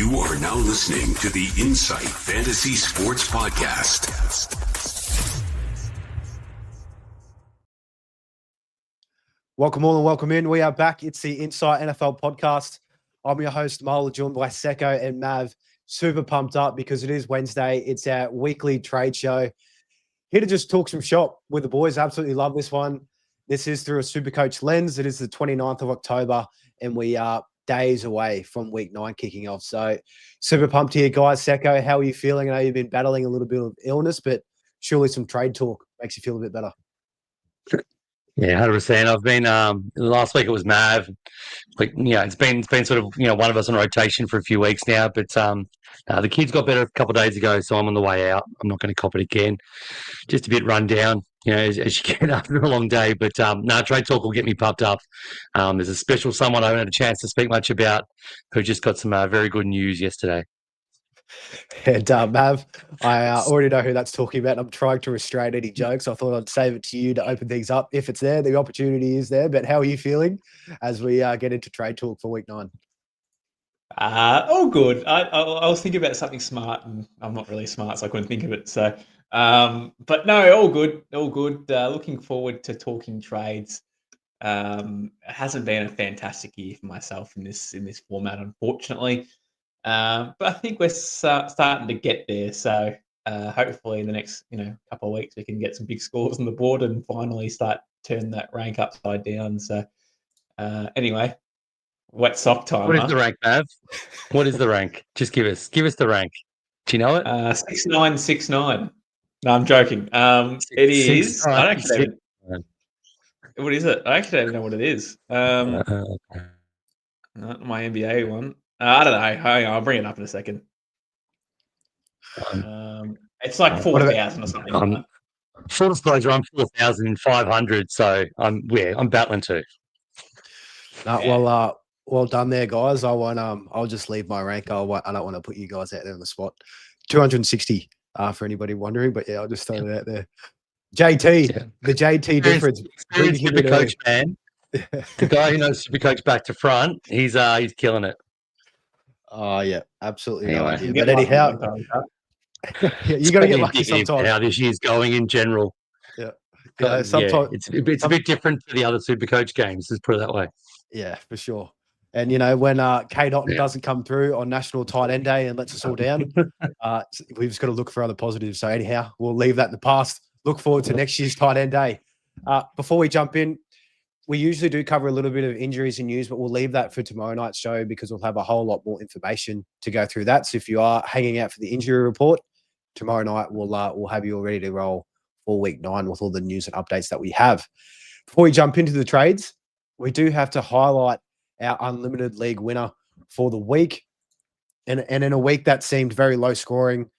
You are now listening to the Insight Fantasy Sports Podcast. Welcome all and welcome in. We are back. It's the Insight NFL Podcast. I'm your host, Mullin, joined by Secko and Mav. Super pumped up because it is Wednesday. It's our weekly trade show. Here to just talk some shop with the boys. Absolutely love this one. This is through a SuperCoach lens. It is the 29th of October, and we are days away from week 9 kicking off. So super pumped here, guys. Secko, how are you feeling? I know you've been battling a little bit of illness, but surely some trade talk makes you feel a bit better. Yeah, 100%. I've been last week it was Mav. Like, it's been sort of one of us on rotation for a few weeks now. But the kids got better a couple of days ago, so I'm on the way out. I'm not going to cop it again. Just a bit run down, as you get after a long day. But trade talk will get me pumped up. There's a special someone I haven't had a chance to speak much about who just got some very good news yesterday. And Mav, I already know who that's talking about. I'm trying to restrain any jokes. I thought I'd save it to you to open things up. If it's there, the opportunity is there. But how are you feeling as we get into trade talk for week 9? All good. I was thinking about something smart, and I'm not really smart, so I couldn't think of it. So, but no, all good, all good. Looking forward to talking trades. It hasn't been a fantastic year for myself in this format, unfortunately. But I think we're starting to get there. So hopefully in the next couple of weeks we can get some big scores on the board and finally start turning that rank upside down. So anyway, wet sock time. What is the rank, Mav? What is the rank? Just give us the rank. Do you know it? 6969. No, I'm joking. It is. I don't actually. What is it? I actually don't know what it is. Not my NBA one. I don't know. Hang on, I'll bring it up in a second. It's like 4,000 or something. Full disclosure, I'm 4,500, so I'm battling too. Well done there, guys. I won't. I'll just leave my rank. I don't want to put you guys out there on the spot. 260 for anybody wondering, but yeah, I'll just throw it out there. JT, the JT difference. SuperCoach, man. The guy who knows SuperCoach back to front, he's killing it. Oh yeah, absolutely. Anyway. No idea. But anyhow, you got to get lucky sometimes. How this year's going in general. Yeah, sometimes it's a bit different to the other SuperCoach games. Let's put it that way. Yeah, for sure. And when Kate Otten doesn't come through on National Tight End Day and lets us all down, we've just got to look for other positives. So anyhow, we'll leave that in the past. Look forward to next year's Tight End Day. Before we jump in, we usually do cover a little bit of injuries and news, but we'll leave that for tomorrow night's show because we'll have a whole lot more information to go through that. So if you are hanging out for the injury report, tomorrow night we'll have you all ready to roll for week 9 with all the news and updates that we have. Before we jump into the trades, we do have to highlight our Unlimited League winner for the week. And in a week that seemed very low scoring,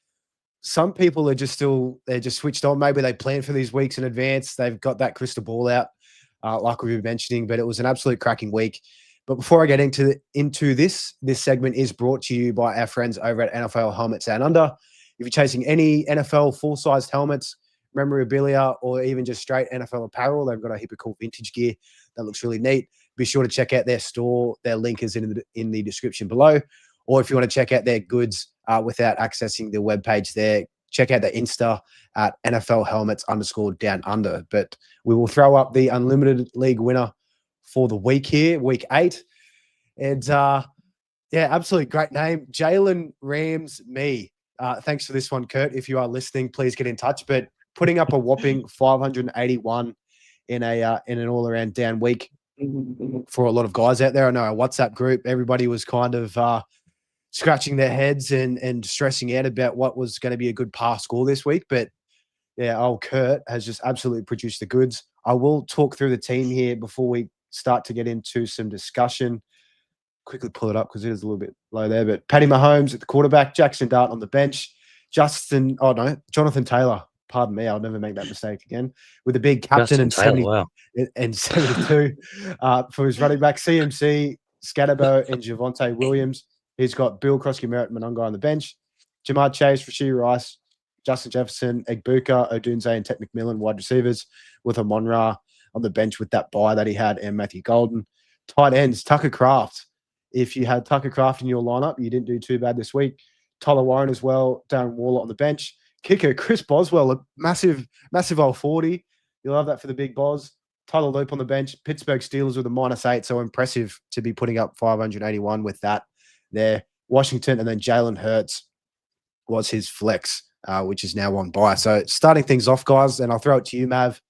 some people are they're just switched on. Maybe they planned for these weeks in advance. They've got that crystal ball out. Like we've been mentioning, but it was an absolute cracking week. But before I get into this segment is brought to you by our friends over at NFL Helmets Down Under. If you're chasing any NFL full-sized helmets, memorabilia, or even just straight NFL apparel, they've got a heap of cool vintage gear that looks really neat. Be sure to check out their store. Their link is in the description below. Or if you want to check out their goods without accessing the webpage there, check out their Insta at NFL Helmets _Down Under. But we will throw up the Unlimited League winner for the week here, week 8. And absolutely great name, Jalen Rams Me. Thanks for this one, Kurt. If you are listening, please get in touch. But putting up a whopping 581 in an all-around down week for a lot of guys out there. I know our WhatsApp group, everybody was kind of scratching their heads and stressing out about what was going to be a good pass score this week. But yeah, old Kurt has just absolutely produced the goods. I will talk through the team here before we start to get into some discussion. Quickly pull it up because it is a little bit low there. But Patty Mahomes at the quarterback, Jackson Dart on the bench, Jonathan Taylor. Pardon me, I'll never make that mistake again. With a big captain and 72 for his running back, CMC, Scatterbo, and Javonte Williams. He's got Bill Krosky, Merritt, Mononga on the bench, Jamar Chase, Rashee Rice, Justin Jefferson, Egbuka, Odunze, and Ted McMillan, wide receivers, with Amon-Ra on the bench with that bye that he had, and Matthew Golden. Tight ends, Tucker Kraft if you had Tucker Craft in your lineup, you didn't do too bad this week. Tyler Warren as well, Darren Warlock on the bench. Kicker, Chris Boswell, a massive old 40. You'll love that for the big Bos. Tyler Loop on the bench. Pittsburgh Steelers with a -8, so impressive to be putting up 581 with that there. Washington, and then Jalen Hurts was his flex, which is now on bye. So starting things off, guys, and I'll throw it to you, Mav.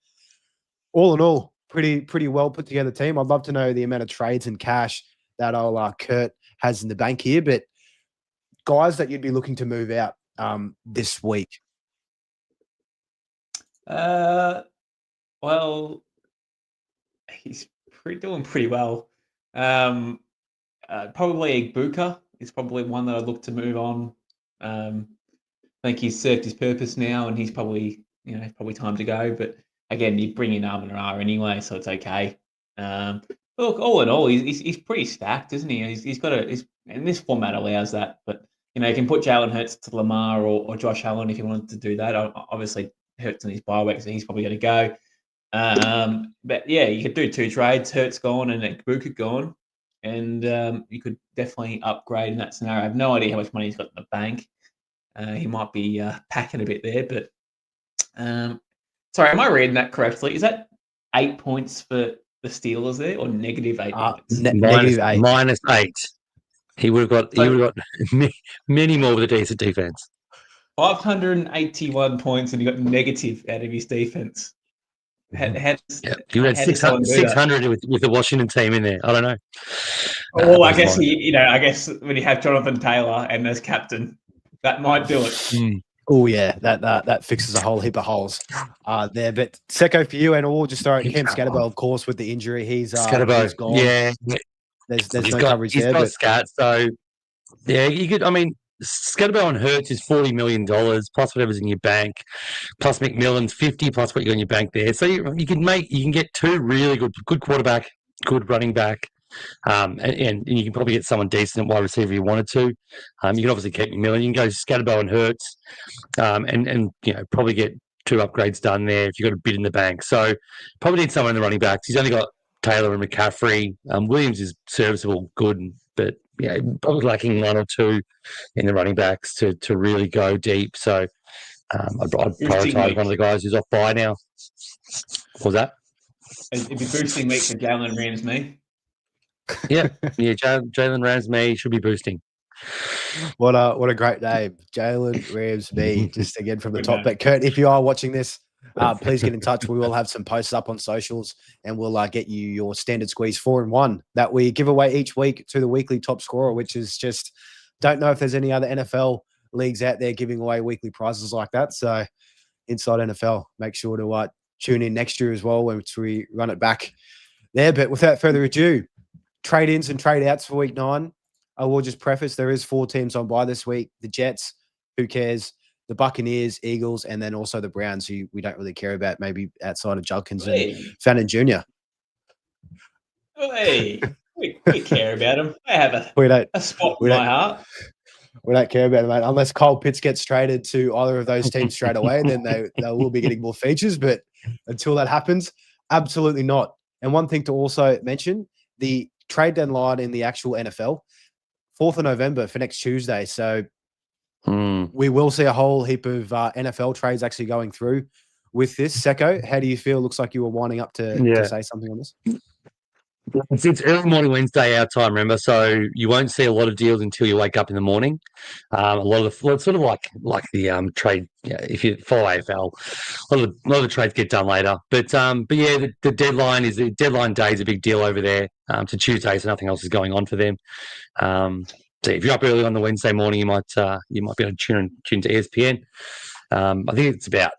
All in all, pretty well put together team. I'd love to know the amount of trades and cash that old Kurt has in the bank here, but guys that you'd be looking to move out this week. Well, he's doing pretty well. Probably Igbuka is probably one that I'd look to move on. I think he's served his purpose now, and he's probably time to go. But again, you bring in Armanara anyway, so it's okay. Look, all in all, he's pretty stacked, isn't he? He's got and this format allows that. But you can put Jalen Hurts to Lamar or Josh Allen if you wanted to do that. Obviously, Hurts in his bye week, so he's probably going to go. But yeah, you could do 2 trades. Hurts gone and Igbuka gone, and you could definitely upgrade in that scenario. I have no idea how much money he's got in the bank. He might be packing a bit there, but sorry, am I reading that correctly? Is that 8 points for the Steelers there, or -8 points? -8. -8. He would have got many more with a decent defense. 581 points, and he got negative out of his defense. You had 600 with the Washington team in there. I don't know. Well, I guess I guess when you have Jonathan Taylor and as captain, that might do it. Oh yeah, that fixes a whole heap of holes there. But Secko for you, and we'll just throw Cam Scatterbo, of course, with the injury. He's gone. Yeah. There's no coverage there. He's got Scat, so yeah, you could. I mean, Scatterbo on Hurts is $40 million plus whatever's in your bank, plus McMillan's 50 plus what you got in your bank there. So you can get 2 really good quarterback, good running back, and you can probably get someone decent at wide receiver if you wanted to. You can obviously keep McMillan. You can go Scatterbo and Hurts, and probably get 2 upgrades done there if you've got a bit in the bank. So probably need someone in the running backs. He's only got Taylor and McCaffrey. Williams is serviceable, good, but yeah, probably lacking 1 or 2 in the running backs to really go deep. So I'd prioritise one of the guys who's off bye now. What was that? It'd be boosting week for Jalen Ramsey. Yeah, Jalen Ramsey should be boosting. What a great name, Jalen Ramsey. Just again from the top. But Kurt, if you are watching this, please get in touch. We will have some posts up on socials, and we'll get you your standard squeeze 4-in-1 that we give away each week to the weekly top scorer, which is just, don't know if there's any other NFL leagues out there giving away weekly prizes like that. So Inside NFL, make sure to tune in next year as well when we run it back there. But without further ado, trade-ins and trade-outs for week 9. I will just preface, there is 4 teams on bye this week. The Jets, who cares? The Buccaneers, Eagles, and then also the Browns, who we don't really care about, maybe outside of Judkins and Fannin Jr. Hey, we care about them. They have a spot in my heart. We don't care about them, mate. Unless Kyle Pitts gets traded to either of those teams straight away, then they will be getting more features. But until that happens, absolutely not. And one thing to also mention, the trade deadline in the actual NFL, 4th of November for next Tuesday. So we will see a whole heap of NFL trades actually going through with this. Secko, how do you feel? Looks like you were winding up to say something on this. It's early morning Wednesday our time, remember? So you won't see a lot of deals until you wake up in the morning. A lot of it's sort of like the trade. Yeah, if you follow AFL, a lot of the trades get done later. But yeah, the deadline day is a big deal over there. To Tuesday, so nothing else is going on for them. So if you're up early on the Wednesday morning, you might be able to tune to ESPN. I think it's about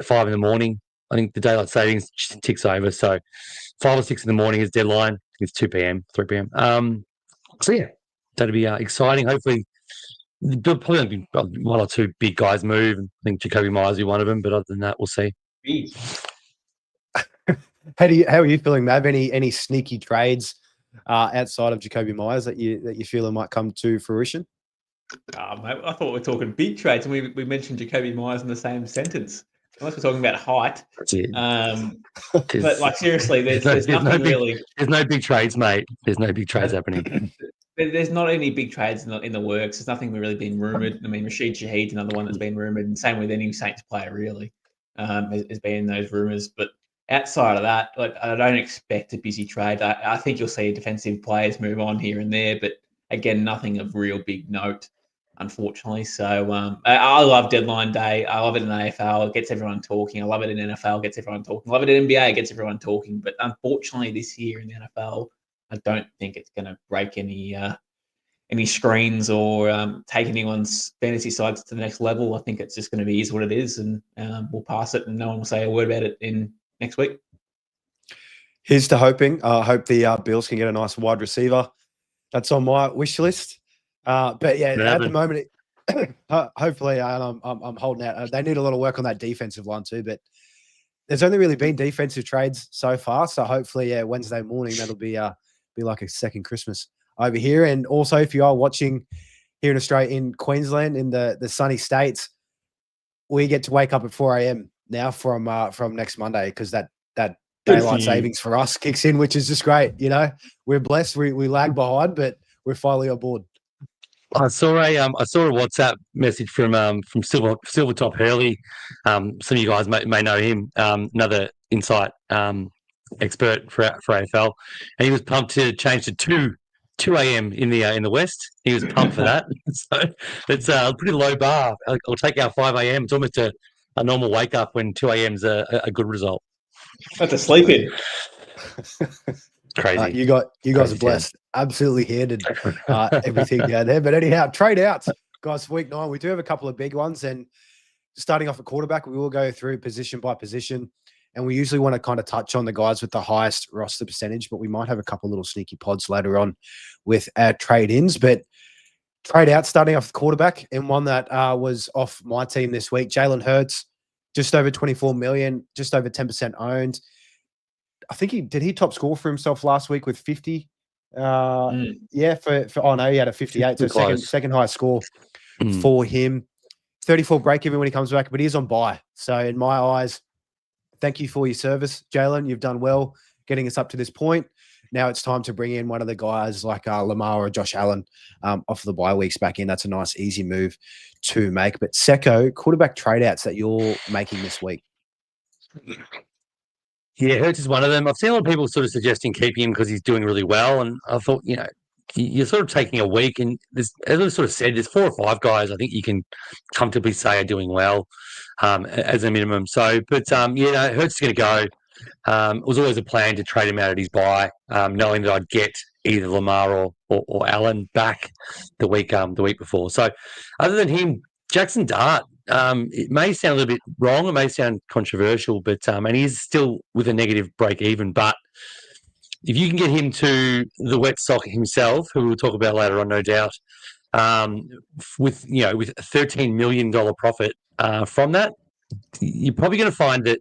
5 in the morning. I think the daylight savings ticks over, so 5 or 6 in the morning is deadline. I think it's 2 p.m., 3 p.m. So yeah, that'll be exciting. Hopefully, there'll probably be 1 or 2 big guys move. I think Jacoby Myers will be one of them, but other than that, we'll see. How are you feeling, Mav? Any sneaky trades outside of Jacoby Myers that you feel might come to fruition? Mate, I thought we were talking big trades, and we mentioned Jacoby Myers in the same sentence. Unless we're talking about height. That's it. But seriously, there's nothing really. There's no big trades, mate. There's no big trades happening. there's not any big trades in the works. There's nothing really been rumoured. I mean, Rashid Shaheed's another one that's been rumoured, and same with any Saints player really has been in those rumours. But outside of that, like I don't expect a busy trade. I think you'll see defensive players move on here and there, but again, nothing of real big note, unfortunately. So I love deadline day. I love it in AFL. It gets everyone talking. I love it in NFL. It gets everyone talking. I love it in NBA. It gets everyone talking. But unfortunately, this year in the NFL, I don't think it's going to break any screens or take anyone's fantasy sides to the next level. I think it's just going to be is what it is, and we'll pass it, and no one will say a word about it in next week. Here's to hoping. I hope the Bills can get a nice wide receiver. That's on my wish list. But yeah, at the moment, hopefully, I'm holding out. They need a lot of work on that defensive line too. But there's only really been defensive trades so far. So hopefully, yeah, Wednesday morning that'll be like a second Christmas over here. And also, if you are watching here in Australia, in Queensland, in the sunny states, we get to wake up at 4 a.m. now from next Monday, because that daylight savings for us kicks in, which is just great. You know, we're blessed. We lag behind, but we're finally on board. I saw a WhatsApp message from Silvertop Hurley. Some of you guys may know him. Another insight expert for AFL, and he was pumped to change to 2 a.m. in the West. He was pumped for that. So it's a pretty low bar. I'll take our 5 a.m. It's almost a normal wake up when 2 a.m. is a good result. That's a sleep in. Crazy. You guys are blessed. Absolutely handed everything down there. But anyhow, trade outs, guys. For week 9, we do have a couple of big ones, and starting off at quarterback, we will go through position by position, and we usually want to kind of touch on the guys with the highest roster percentage, but we might have a couple little sneaky pods later on with our trade ins. But trade out, starting off with quarterback, and one that was off my team this week, Jalen Hurts, just over 24 million, just over 10% owned. I think he top score for himself last week with 50. Yeah, for no, he had a 58, so second highest score for him. 34 break even when he comes back, but he is on bye. So in my eyes, thank you for your service, Jalen. You've done well getting us up to this point. Now it's time to bring in one of the guys like Lamar or Josh Allen off the bye weeks back in. That's a nice, easy move to make. But Secko, quarterback trade outs that you're making this week. Yeah, Hurts is one of them. I've seen a lot of people sort of suggesting keeping him because he's doing really well. And I thought, you're sort of taking a week, and as I sort of said, there's 4 or 5 guys I think you can comfortably say are doing well as a minimum. So, but Hurts is going to go. It was always a plan to trade him out at his bye, knowing that I'd get either Lamar or Allen back the week before. So, other than him, Jackson Dart. It may sound a little bit wrong, it may sound controversial, but and he's still with a negative break even. But if you can get him to the wet sock himself, who we'll talk about later on, no doubt, with a $13 million profit from that, you're probably going to find that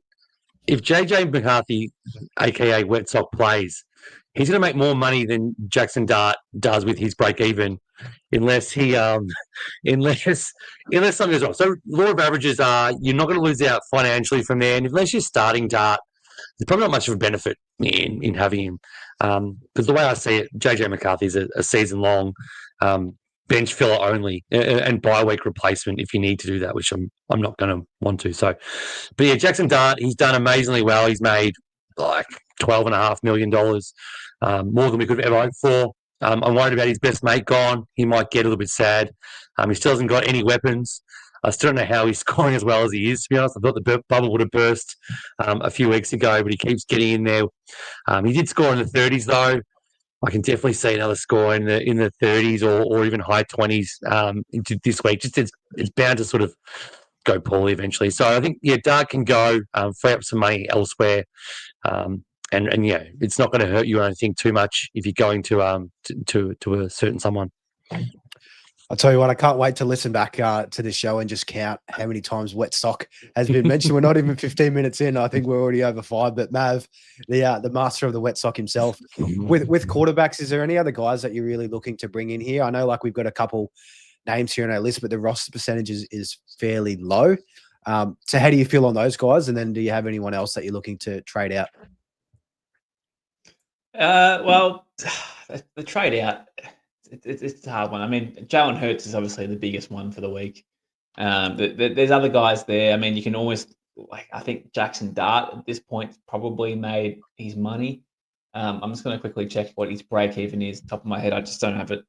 if JJ McCarthy, aka Wet Sock, plays, he's going to make more money than Jackson Dart does with his break even, unless something goes wrong. So law of averages are you're not going to lose out financially from there, and unless you're starting Dart, there's probably not much of a benefit in having him. Because the way I see it, JJ McCarthy is a season long bench filler only and bye week replacement if you need to do that, which I'm not going to want to. So, but yeah, Jackson Dart, he's done amazingly well. He's made like $12.5 million, more than we could have ever hoped for. I'm worried about his best mate gone. He might get a little bit sad. He still hasn't got any weapons. I still don't know how he's scoring as well as he is, to be honest. I thought the bubble would have burst a few weeks ago, but he keeps getting in there. He did score in the 30s, though. I can definitely see another score in the 30s or even high 20s into this week. Just it's bound to sort of go poorly eventually. So I think, Dart can go, free up some money elsewhere. And yeah, it's not going to hurt you, I don't think, too much if you're going to a certain someone. I'll tell you what, I can't wait to listen back to this show and just count how many times wet sock has been mentioned. We're not even 15 minutes in. I think we're already over 5. But Mav, the master of the wet sock himself, with quarterbacks, is there any other guys that you're really looking to bring in here? I know we've got a couple names here on our list, but the roster percentage is fairly low. So how do you feel on those guys? And then do you have anyone else that you're looking to trade out? Well, the trade out, it's a hard one. I mean, Jalen Hurts is obviously the biggest one for the week. There's other guys there. I mean, you can almost I think Jackson Dart at this point probably made his money. I'm just going to quickly check what his break even is. Top of my head, I just don't have it.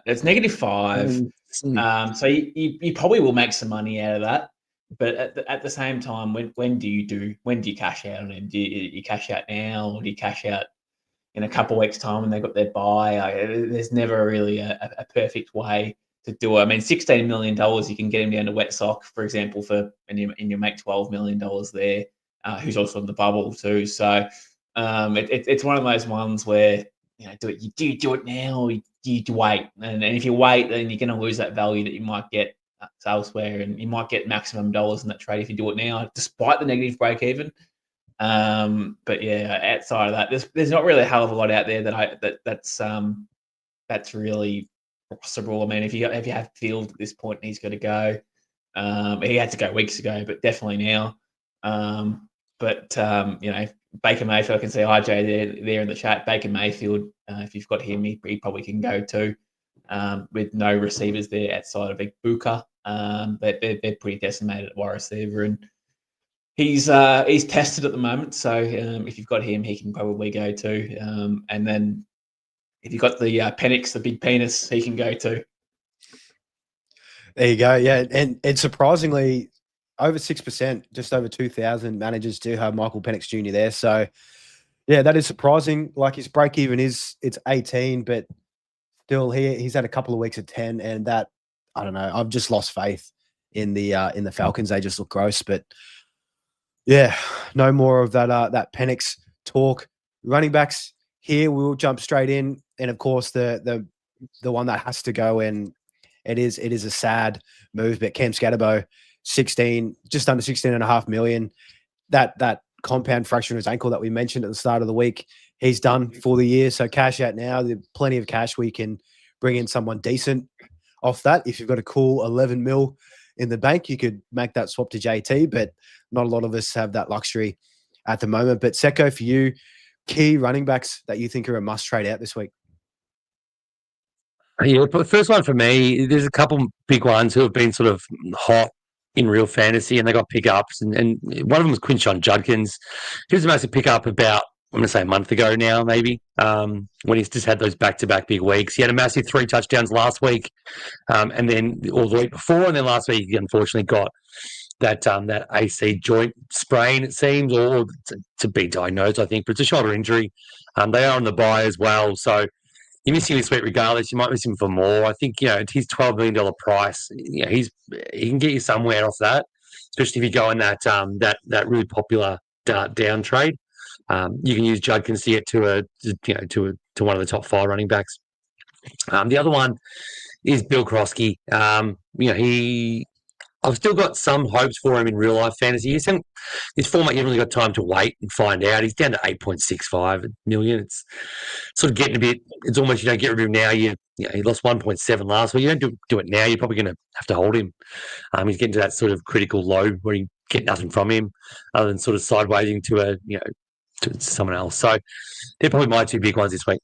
It's -5. So you probably will make some money out of that. But at the same time, when do you cash out on him? Do you cash out now, or do you cash out in a couple of weeks' time when they've got their buy? There's never really a perfect way to do it. I mean, $16 million, you can get him down to wet sock, for example, and you make $12 million there, who's also on the bubble too. So it's one of those ones where, do you do it now, or do you wait? And if you wait, then you're going to lose that value that you might get elsewhere, and you might get maximum dollars in that trade if you do it now, despite the negative break even. But yeah, outside of that, there's not really a hell of a lot out there that's really possible. I mean, if you have Field at this point, he's got to go. He had to go weeks ago, but definitely now. Baker Mayfield, I can see IJ there in the chat. Baker Mayfield, if you've got him, he probably can go too. With no receivers there outside of Igbukah. They're pretty decimated at wide receiver, and he's tested at the moment. So if you've got him, he can probably go too. And then if you've got the Penix, the big penis, he can go too. There you go. Yeah, and surprisingly, over 6%, just over 2,000 managers do have Michael Penix Jr. there. So yeah, that is surprising. Like, his break even it's 18, but still he's had a couple of weeks at 10, and that, I don't know, I've just lost faith in the Falcons. They just look gross. But yeah, no more of that Penix talk. Running backs here, we'll jump straight in, and of course the one that has to go, and it is a sad move, but Cam Scatterbo, just under 16.5 million. That compound fracture in his ankle that we mentioned at the start of the week, he's done for the year. So cash out now. There's plenty of cash. We can bring in someone decent off that. If you've got a cool 11 mil in the bank, you could make that swap to JT, but not a lot of us have that luxury at the moment. But Secko, for you, key running backs that you think are a must trade out this week? Yeah, the first one for me, there's a couple big ones who have been sort of hot in real fantasy, and they got pickups. And one of them was Quinshon Judkins. He was a massive pickup about, I'm going to say a month ago now, maybe, when he's just had those back-to-back big weeks. He had a massive 3 touchdowns last week, and then all the week before, and then last week he unfortunately got that AC joint sprain, it seems, or to be diagnosed, I think, but it's a shoulder injury. They are on the bye as well, so you're missing this week regardless. You might miss him for more. I think, at his $12 million price, he can get you somewhere off that, especially if you go in that really popular down trade. You can use Judkins to get to one of the top 5 running backs. The other one is Bill Krosky. I've still got some hopes for him in real life fantasy. His format, you've really got time to wait and find out. He's down to 8.65 million. It's sort of getting a bit. It's almost, you don't get rid of him now. He lost 1.7 last week. You don't do it now, you're probably going to have to hold him. He's getting to that sort of critical low where you get nothing from him other than sort of sidewaying to someone else. So they're probably my 2 big ones this week.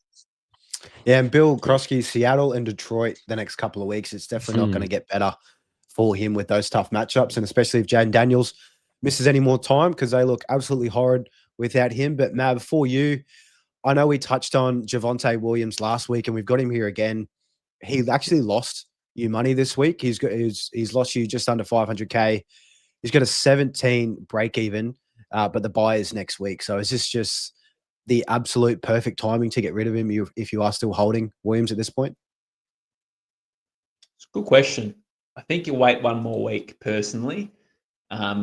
Yeah, and Bill Krosky, Seattle and Detroit the next couple of weeks. It's definitely not going to get better for him with those tough matchups, and especially if Jaden Daniels misses any more time, because they look absolutely horrid without him. But Mav, for you, I know we touched on Javonte Williams last week, and we've got him here again. He actually lost you money this week. He's lost you just under 500K. He's got a 17 break even, but the buy is next week. So is this just the absolute perfect timing to get rid of him if you are still holding Williams at this point? It's a good question. I think you wait one more week, personally. I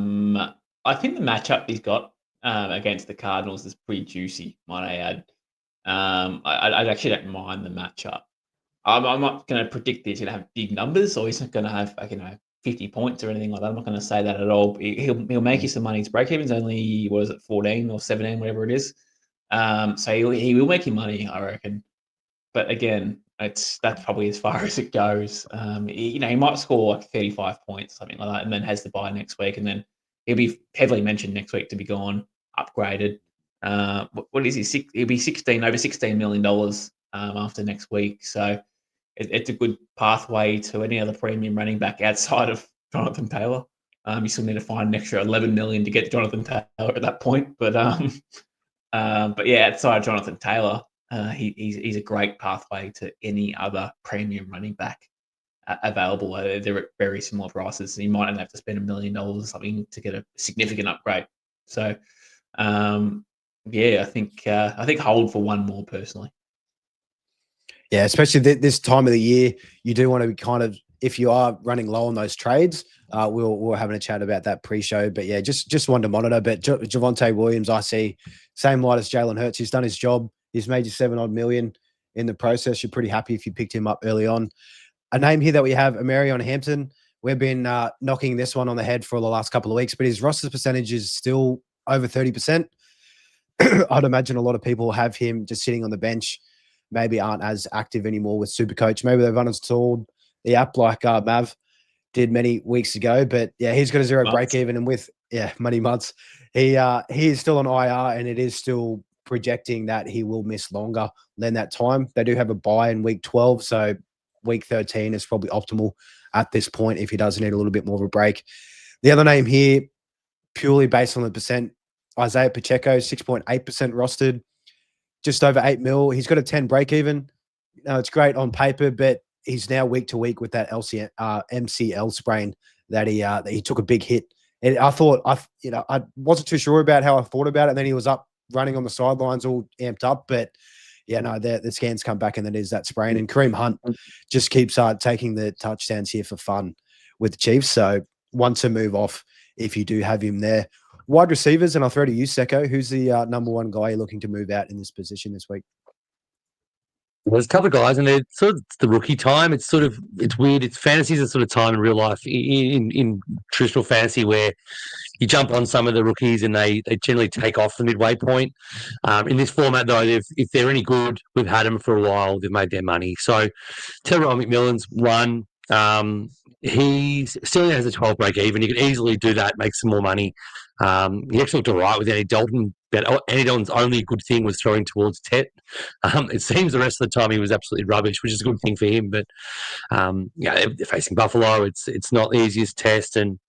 think the matchup he's got against the Cardinals is pretty juicy, might I add. I actually don't mind the matchup. I'm not going to predict that he's going to have big numbers, or he's not going to have 50 points or anything like that. I'm not going to say that at all. He'll make you some money. His break even's only, 14 or 17, whatever it is. So he will make you money, I reckon. But again, that's probably as far as it goes. He might score like 35 points, something like that, and then has the bye next week, and then he'll be heavily mentioned next week to be gone, upgraded. What is he? He'll be over $16 million after next week. So it's a good pathway to any other premium running back outside of Jonathan Taylor. You still need to find an extra 11 million to get Jonathan Taylor at that point, but yeah, outside of Jonathan Taylor, he's a great pathway to any other premium running back available. They're at very similar prices. You might not have to spend $1 million or something to get a significant upgrade. So, yeah, I think hold for one more personally. Yeah, especially this time of the year, you do want to be kind of, if you are running low on those trades, we're having a chat about that pre-show. But yeah, just one to monitor. But Javonte Williams, I see same light as Jalen Hurts. He's done his job. He's made you $7 million in the process. You're pretty happy if you picked him up early on. A name here that we have, Amarion Hampton. We've been knocking this one on the head for the last couple of weeks, but his roster percentage is still over 30%. I'd imagine a lot of people have him just sitting on the bench, maybe aren't as active anymore with SuperCoach. Maybe they've uninstalled the app like Mav did many weeks ago. But yeah, he's got a zero break even, and with many months, he is still on IR, and it is still projecting that he will miss longer than that time. They do have a bye in week 12, so week 13 is probably optimal at this point if he does need a little bit more of a break. The other name here, purely based on the percent, Isaiah Pacheco, 6.8% rostered, just over 8 mil. He's got a 10 break even. It's great on paper, but he's now week to week with that MCL sprain that he took a big hit. And I wasn't too sure about how I thought about it. And then he was up running on the sidelines, all amped up. But yeah, no, the scans come back, and it is that sprain. And Kareem Hunt just keeps taking the touchdowns here for fun with the Chiefs. So one to move off if you do have him there. Wide receivers, and I'll throw to you, Secko. Who's the number one guy you're looking to move out in this position this week? There's a couple of guys, and it's the rookie time. It's weird. It's fantasies a sort of time in real life, in traditional fantasy, where you jump on some of the rookies and they generally take off the midway point. In this format, though, if they're any good, we've had them for a while. They've made their money. So, Terrell McMillan's one. He still has a 12 break even. He could easily do that, make some more money. He actually looked all right with Andy Dalton. But Andy Dalton's only good thing was throwing towards Tet. It seems the rest of the time he was absolutely rubbish, which is a good thing for him. But they're facing Buffalo. It's not the easiest test, and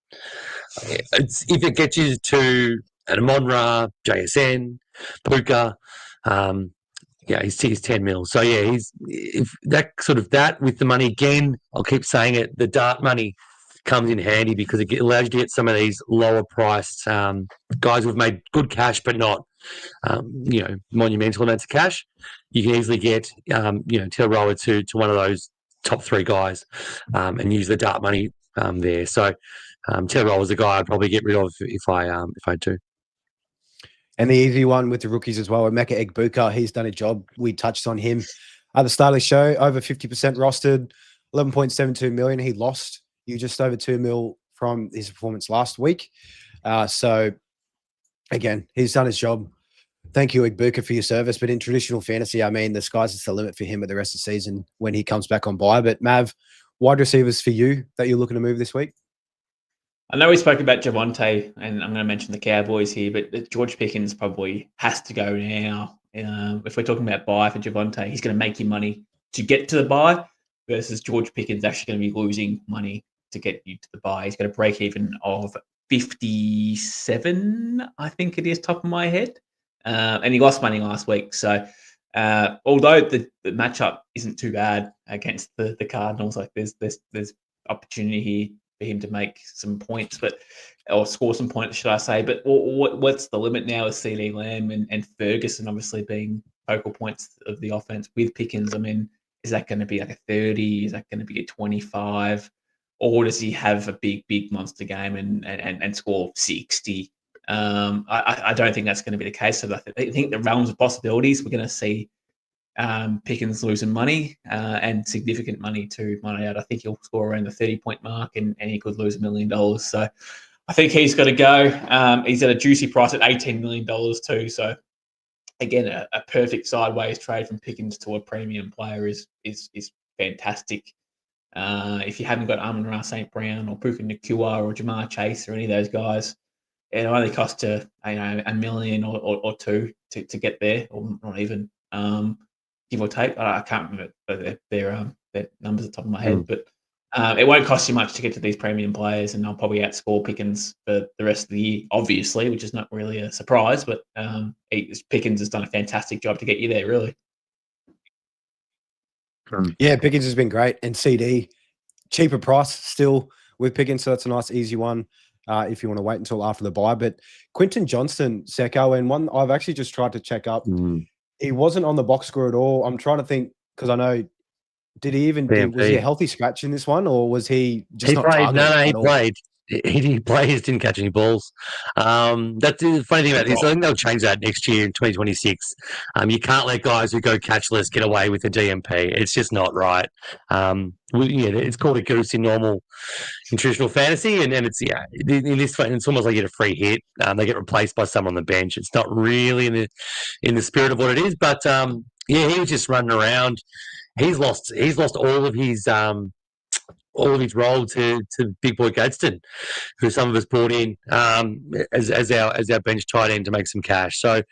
if it gets you to an Amon-Ra, JSN, Puka, he's 10 mil. So yeah, if that with the money again. I'll keep saying it. The dart money comes in handy because it allows you to get some of these lower priced guys who've made good cash but not monumental amounts of cash. You can easily get Terrell to one of those top three guys and use the dart money there. So Terrell was the guy I'd probably get rid of if I had to. And the easy one with the rookies as well, Emeka Egbuka, he's done a job. We touched on him at the start of the show, over 50% rostered, 11.72 million. He lost you just over 2 mil from his performance last week. So again, he's done his job. Thank you, Egbuka, for your service. But in traditional fantasy, I mean, the sky's the limit for him at the rest of the season when he comes back on bye. But Mav, wide receivers for you that you're looking to move this week? I know we spoke about Javonte, and I'm going to mention the Cowboys here, but George Pickens probably has to go now. If we're talking about buy for Javonte, he's going to make you money to get to the buy, versus George Pickens actually going to be losing money to get you to the buy. He's got a break even of 57, I think it is, top of my head. And he lost money last week. So although the matchup isn't too bad against the Cardinals, like there's opportunity here for him to make some points, or score some points, should I say. But what's the limit now with CD Lamb and Ferguson obviously being focal points of the offense with Pickens? I mean, is that going to be like a 30? Is that going to be a 25? Or does he have a big monster game and score 60? I don't think that's going to be the case. So I think the realms of possibilities, we're going to see Pickens losing money and significant money too. I think he'll score around the 30-point mark and he could lose $1 million. So I think he's got to go. He's at a juicy price at $18 million too. So again, a perfect sideways trade from Pickens to a premium player is fantastic. If you haven't got Amon-Ra St. Brown or Puka Nacua or Jamar Chase or any of those guys, it only costs $1 million or two to get there, or not even. Give or take, I can't remember. But they're the numbers at the top of my head, but it won't cost you much to get to these premium players, and they'll probably outscore Pickens for the rest of the year, obviously, which is not really a surprise, but Pickens has done a fantastic job to get you there, really. Yeah, Pickens has been great, and CD, cheaper price still with Pickens, so that's a nice, easy one if you want to wait until after the bye. But Quinton Johnston, Secko, and one I've actually just tried to check up. He wasn't on the box score at all. I'm trying to think, because I know, was he a healthy scratch in this one, or was he just not played? targeted? He played. He played, just didn't catch any balls. That's the funny thing about this. I think they'll change that next year in 2026. You can't let guys who go catchless get away with the DMP. It's just not right. It's called a goose in traditional fantasy, and it's in this it's almost like you get a free hit. They get replaced by someone on the bench. It's not really in the spirit of what it is. But he was just running around. He's lost all of his role to Big Boy Gadsden, who some of us brought in as our bench tight end to make some cash. So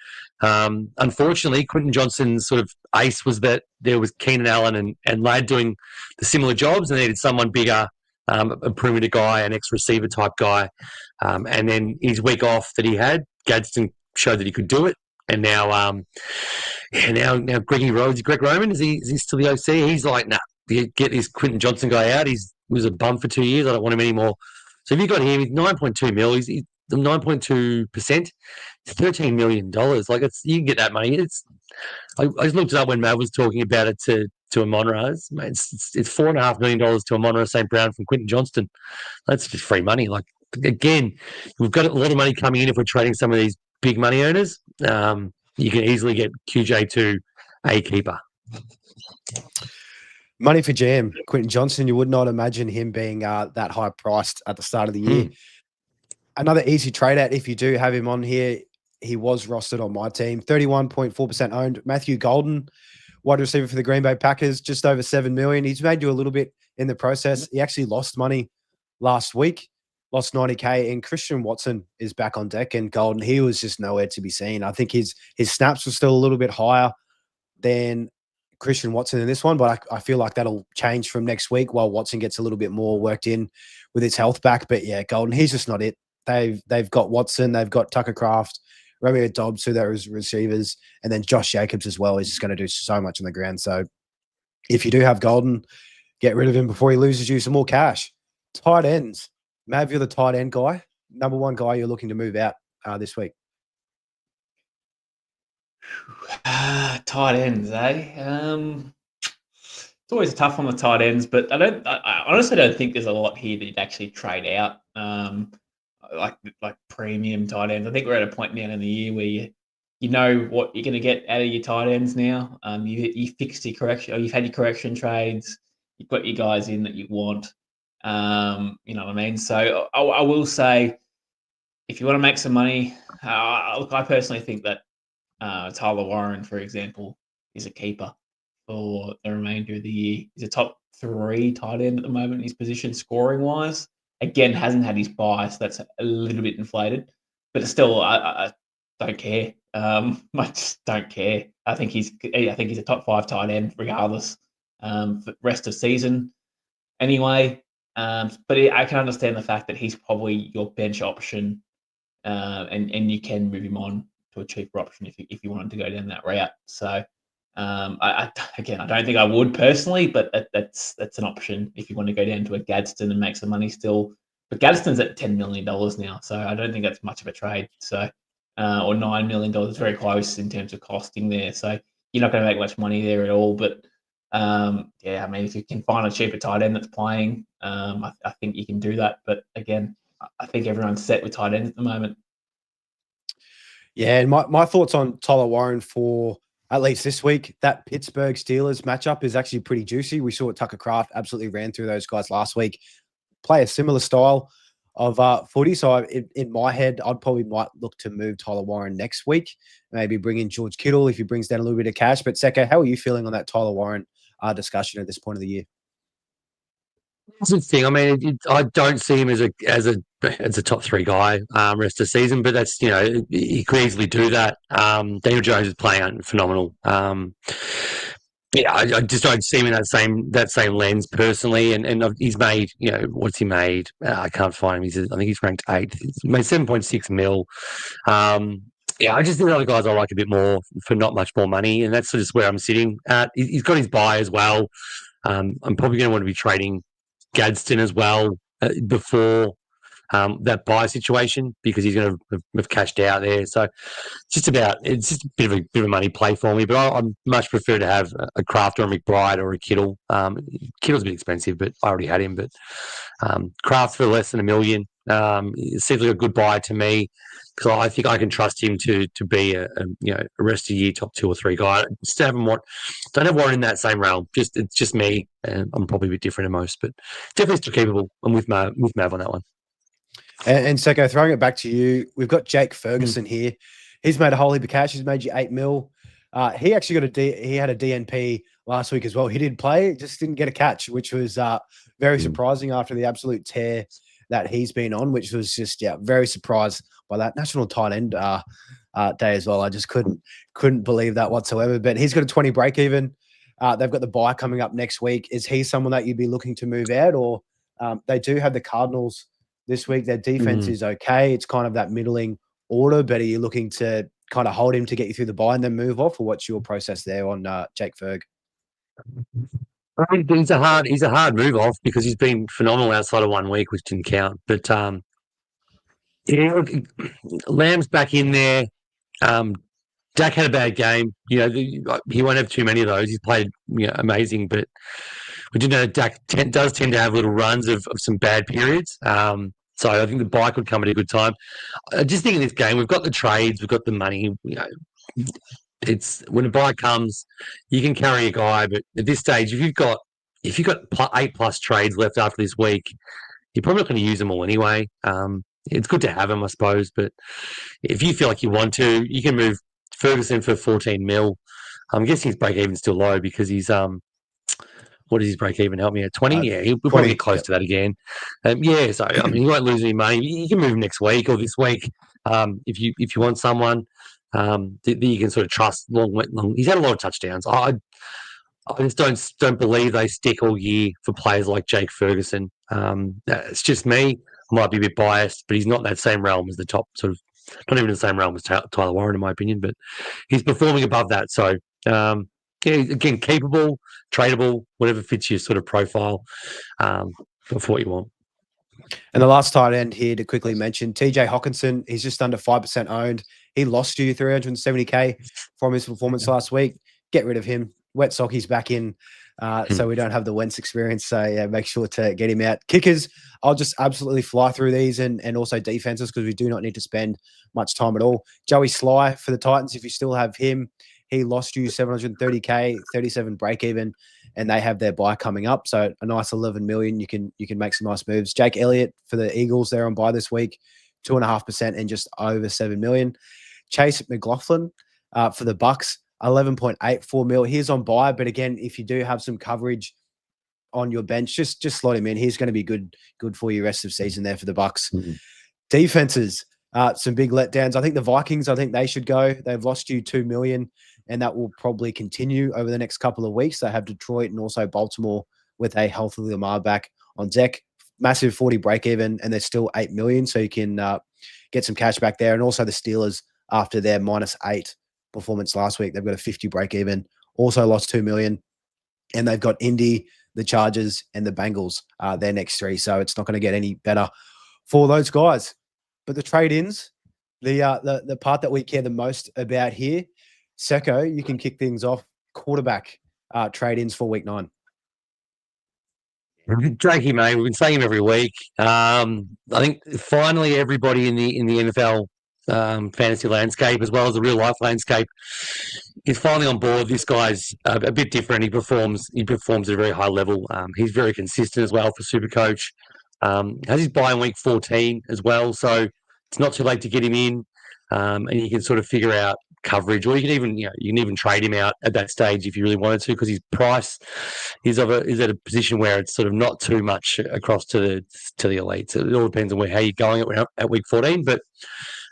unfortunately, Quinton Johnston's sort of ace was that there was Keenan Allen and Ladd doing the similar jobs, and they needed someone bigger, a perimeter guy, an ex-receiver type guy. And then his week off that he had, Gadsden showed that he could do it. And now Greg Roman, is he still the OC? He's like, nah, get this Quinton Johnston guy out. He was a bum for 2 years. I don't want him anymore. So if you got him, he's 9.2 mil. He's 9.2%. It's $13 million. Like you can get that money. I just looked it up when Matt was talking about it to Amon-Ra. It's $4.5 million to Amon-Ra St. Brown from Quinton Johnston. That's just free money. Like again, we've got a lot of money coming in if we're trading some of these big money owners. You can easily get QJ to a keeper. Money for jam. Quinton Johnston, you would not imagine him being that high priced at the start of the year. Another easy trade out if you do have him on here. He was rostered on my team. 31.4% owned. Matthew Golden, wide receiver for the Green Bay Packers, just over $7 million. He's made you a little bit in the process. He actually lost money last week, lost 90K, and Christian Watson is back on deck. And Golden, he was just nowhere to be seen. I think his snaps were still a little bit higher than Christian Watson in this one, but I feel like that'll change from next week while Watson gets a little bit more worked in with his health back. But yeah, Golden, he's just not it. They've got Watson, they've got Tucker Kraft, Romeo Dobbs, who they're receivers, and then Josh Jacobs as well. He's just going to do so much on the ground. So if you do have Golden, get rid of him before he loses you some more cash. Tight ends. Mav, you're the tight end guy. Number one guy you're looking to move out this week. Tight ends, eh? It's always a tough one with tight ends, but I honestly don't think there's a lot here that you'd actually trade out. Like premium tight ends. I think we're at a point now in the year where you know what you're going to get out of your tight ends now. You fixed your correction, or you've had your correction trades. You've got your guys in that you want. You know what I mean? So I will say, if you want to make some money, look, I personally think that Tyler Warren, for example, is a keeper for the remainder of the year. He's a top 3 tight end at the moment in his position, scoring wise. Again, hasn't had his bias. That's a little bit inflated, but still, I don't care. I just don't care. I think he's a top 5 tight end regardless for the rest of season. Anyway, but I can understand the fact that he's probably your bench option, and you can move him on to a cheaper option if you wanted to go down that route. So, I don't think I would personally, but that's an option if you want to go down to a Gadsden and make some money still. But Gadsden's at $10 million now, so I don't think that's much of a trade. So, or $9 million, it's very close in terms of costing there. So you're not going to make much money there at all. But I mean, if you can find a cheaper tight end that's playing, I think you can do that. But again, I think everyone's set with tight ends at the moment. Yeah, and my thoughts on Tyler Warren for at least this week, that Pittsburgh Steelers matchup is actually pretty juicy. We saw Tucker Kraft absolutely ran through those guys last week. Play a similar style of footy. So in my head, I'd probably might look to move Tyler Warren next week. Maybe bring in George Kittle if he brings down a little bit of cash. But Secko, how are you feeling on that Tyler Warren discussion at this point of the year? That's the thing. I mean, I don't see him as a top 3 guy rest of the season, but that's, he could easily do that. Daniel Jones is playing phenomenal. Yeah, I just don't see him in that same lens personally. And he's made, what's he made? I can't find him. I think he's ranked 8th. He's made 7.6 mil. Yeah, I just think the other guys I like a bit more for not much more money, and that's just where I'm sitting at. He's got his buy as well. I'm probably going to want to be trading Gadsden as well before that buy situation, because he's going to have cashed out there. So it's just a bit of a money play for me. But I much prefer to have a Kraft or a McBride or a Kittle. Kittle's a bit expensive, but I already had him. But Kraft for less than $1 million, it seems like a good buy to me, because I think I can trust him to be a rest of the year top 2 or 3 guy. Just don't have one in that same realm. It's just me, and I'm probably a bit different than most, but definitely still capable. I'm with Mav on that one. And Secko, throwing it back to you, we've got Jake Ferguson here. He's made a whole heap of cash. He's made you 8 mil. He actually he had a DNP last week as well. He did play, just didn't get a catch, which was very surprising after the absolute tear that he's been on, which was just very surprised by that national tight end day as well. I just couldn't believe that whatsoever. But he's got a 20 break even. They've got the bye coming up next week. Is he someone that you'd be looking to move out, or they do have the Cardinals this week? Their defense is okay. It's kind of that middling order, but are you looking to kind of hold him to get you through the bye and then move off, or what's your process there on Jake Ferg? He's a hard move off, because he's been phenomenal outside of 1 week, which didn't count. But Lamb's back in there. Dak had a bad game. He won't have too many of those. He's played amazing, but we do know Dak does tend to have little runs of some bad periods. So I think the bye could come at a good time. I just think in this game, we've got the trades, we've got the money. It's when a bye comes, you can carry a guy, but at this stage, if you've got 8+ trades left after this week, you're probably not going to use them all anyway. It's good to have them, I suppose, but if you feel like you want to, you can move Ferguson for 14 mil. I'm guessing his break even's still low, because he's what is his break even? Help me out. 20? Yeah, he'll probably get close to that again. So I mean, he won't lose any money. You can move him next week or this week if you want someone that you can sort of trust long. He's had a lot of touchdowns. I just don't believe they stick all year for players like Jake Ferguson. It's just me. I might be a bit biased, but he's not in that same realm as the top sort of, not even in the same realm as Tyler Warren, in my opinion, but he's performing above that. So, again, capable, tradable, whatever fits your sort of profile for what you want. And the last tight end here to quickly mention, TJ Hawkinson, he's just under 5% owned. He lost you $370K from his performance last week. Get rid of him. Wet Socky's back in, so we don't have the Wentz experience. So, yeah, make sure to get him out. Kickers, I'll just absolutely fly through these, and also defenses, because we do not need to spend much time at all. Joey Sly for the Titans, if you still have him, he lost you $730K, 37 break even, and they have their buy coming up. So a nice 11 million. You can make some nice moves. Jake Elliott for the Eagles, they're on buy this week, 2.5% and just over 7 million. Chase McLaughlin for the Bucks, 11.84 mil. He's on buy, but again, if you do have some coverage on your bench, just slot him in. He's going to be good for you rest of season there for the Bucks. Defenses, some big letdowns. I think the Vikings, they should go. They've lost you 2 million, and that will probably continue over the next couple of weeks. They have Detroit and also Baltimore with a healthy Lamar back on deck. Massive 40 break even, and they're still 8 million, so you can get some cash back there. And also the Steelers, after their -8 performance last week, they've got a 50 break even, also lost 2 million, and they've got Indy, the Chargers, and the Bengals, their next 3. So it's not going to get any better for those guys. But the trade-ins, the part that we care the most about here, Secko, you can kick things off. Quarterback trade-ins for week 9. Drakey, mate, we've been saying him every week. I think finally everybody in the NFL fantasy landscape, as well as the real life landscape, is finally on board. This guy's a bit different. He performs at a very high level. He's very consistent as well for SuperCoach. Has his bye in week 14 as well, so it's not too late to get him in, and you can sort of figure out coverage, or you can even trade him out at that stage if you really wanted to, because his price is at a position where it's sort of not too much across to the elites. It all depends on how you're going at week 14. But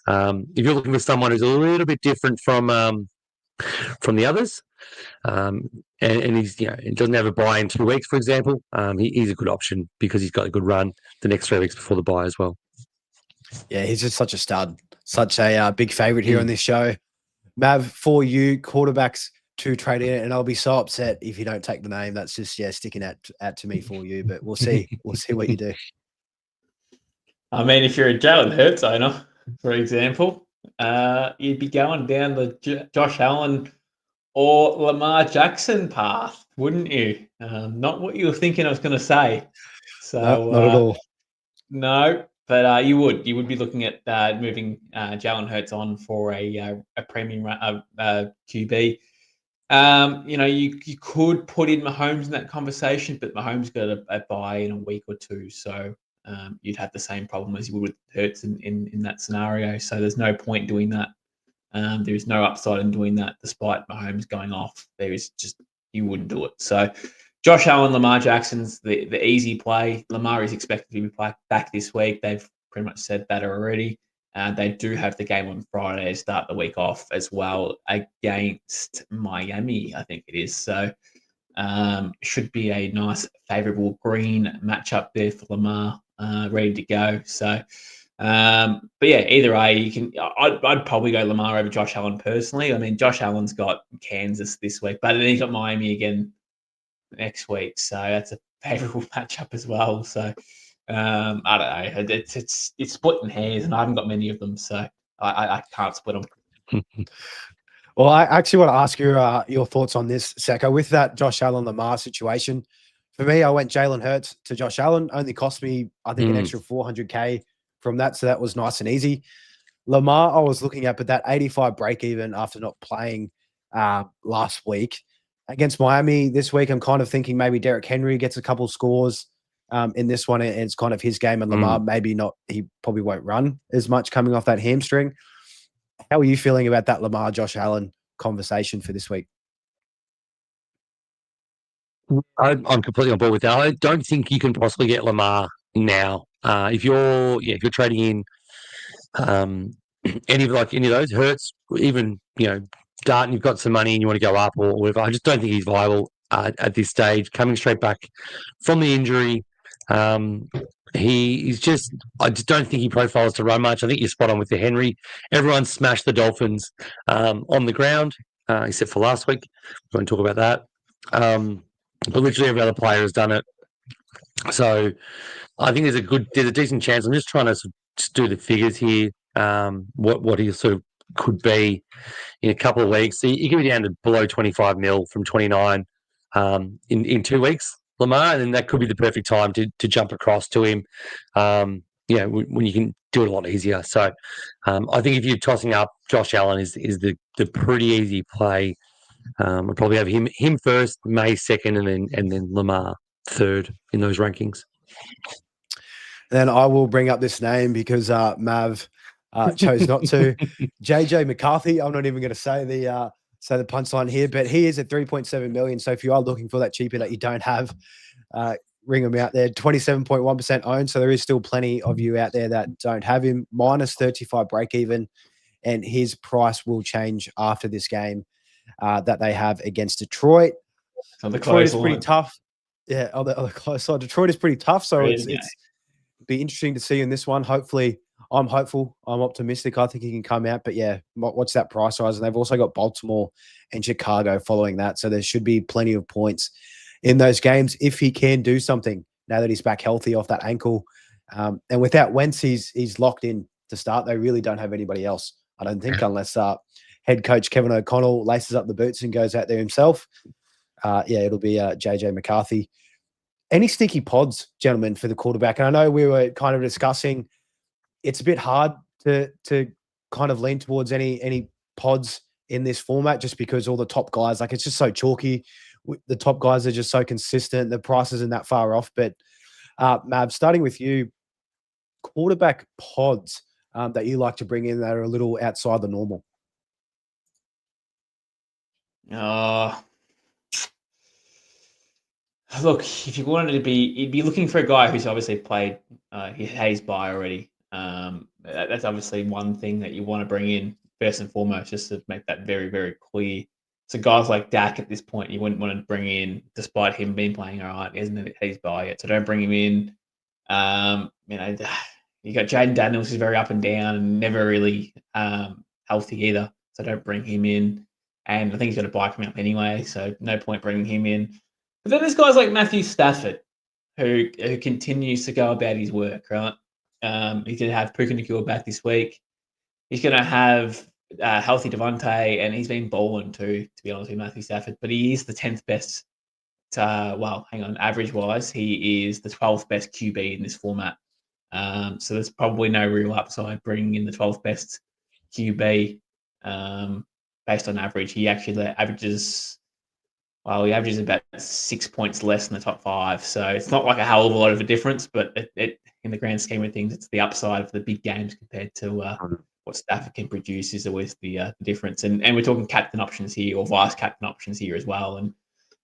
if you're looking for someone who's a little bit different from the others, and he's he doesn't have a buy in 2 weeks, for example. He's a good option because he's got a good run the next 3 weeks before the buy as well. Yeah, he's just such a stud, such a big favorite here on this show. Mav, for you, quarterbacks to trade in, and I'll be so upset if you don't take the name. That's just sticking out to me for you. But we'll see. We'll see what you do. I mean, if you're a Jalen Hurts owner, for example, you'd be going down the Josh Allen or Lamar Jackson path, wouldn't you? Not what you were thinking I was going to say. So No, not at all. No, but you would be looking at moving Jalen Hurts on for a premium QB. You could put in Mahomes in that conversation, but Mahomes got a bye in a week or two, so you'd have the same problem as you would with Hurts in that scenario. So there's no point doing that. There is no upside in doing that, despite Mahomes going off. There is just you wouldn't do it. So Josh Allen, Lamar Jackson's the easy play. Lamar is expected to be back this week. They've pretty much said that already. They do have the game on Friday to start the week off as well against Miami, I think it is. So should be a nice, favourable green matchup there for Lamar, ready to go. So, but yeah, either way, you can. I'd probably go Lamar over Josh Allen personally. I mean, Josh Allen's got Kansas this week, but then he's got Miami again next week, so that's a favourable matchup as well. So I don't know. It's splitting hairs, and I haven't got many of them, so I can't split them. Well, I actually want to ask your thoughts on this, Secko, with that Josh Allen Lamar situation. For me, I went Jalen Hurts to Josh Allen. Only cost me, I think, an extra $400K from that, so that was nice and easy. Lamar, I was looking at, but that 85 break even after not playing last week against Miami this week, I'm kind of thinking maybe Derrick Henry gets a couple scores in this one, and it's kind of his game, and Lamar maybe not. He probably won't run as much coming off that hamstring. How are you feeling about that Lamar Josh Allen conversation for this week? I'm completely on board with that. I don't think you can possibly get Lamar now. If you're trading in any of those Hurts, even Darton, you've got some money and you want to go up or whatever. I just don't think he's viable at this stage. Coming straight back from the injury, I just don't think he profiles to run much. I think you're spot on with the Henry. Everyone smashed the Dolphins on the ground, except for last week. We won't talk about that. But literally every other player has done it. So I think there's a decent chance. I'm just trying to just do the figures here. What he sort of could be in a couple of weeks. So you can be down to below 25 mil from 29 in 2 weeks, Lamar, and then that could be the perfect time to jump across to him. When you can do it a lot easier. So I think if you're tossing up, Josh Allen is the pretty easy play. I'll probably have him first, May second, and then Lamar third in those rankings. Then I will bring up this name because Mav chose not to. JJ McCarthy. I'm not even going to say the punchline here, but he is at 3.7 million. So if you are looking for that cheaper that you don't have, ring him out there. 27.1% owned. So there is still plenty of you out there that don't have him. Minus 35 break even, and his price will change after this game that they have against Detroit. Detroit is pretty tough. Yeah, on the close side, Detroit is pretty tough. So it's be interesting to see in this one. Hopefully, I'm hopeful. I'm optimistic. I think he can come out. But yeah, what's that price rise? And they've also got Baltimore and Chicago following that. So there should be plenty of points in those games if he can do something now that he's back healthy off that ankle. And without Wentz, he's locked in to start. They really don't have anybody else, I don't think, unless head coach Kevin O'Connell laces up the boots and goes out there himself. It'll be JJ McCarthy. Any sneaky pods, gentlemen, for the quarterback? And I know we were kind of discussing it's a bit hard to kind of lean towards any pods in this format just because all the top guys, like it's just so chalky. The top guys are just so consistent. The price isn't that far off. But Mav, starting with you, quarterback pods that you like to bring in that are a little outside the normal. Look, if you wanted to you'd be looking for a guy who's obviously played, he had his bye already. That's obviously one thing that you want to bring in first and foremost, just to make that very, very clear. So guys like Dak at this point, you wouldn't want to bring in, despite him being playing all right. He hasn't had his bye yet, so don't bring him in. You got Jaden Daniels, who's very up and down and never really healthy either, so don't bring him in. And I think he's got a bye coming up anyway, so no point bringing him in. But then there's guys like Matthew Stafford, who continues to go about his work, right? He's going to have Puka Nacua back this week. He's going to have healthy Devontae, and he's been balling too, to be honest with Matthew Stafford. But he is the 10th best, average-wise, he is the 12th best QB in this format. So there's probably no real upside bringing in the 12th best QB based on average. He actually averages about 6 points less than the top 5. So it's not like a hell of a lot of a difference, but it in the grand scheme of things, it's the upside of the big games compared to what Stafford can produce is always the difference. And we're talking captain options here or vice captain options here as well. And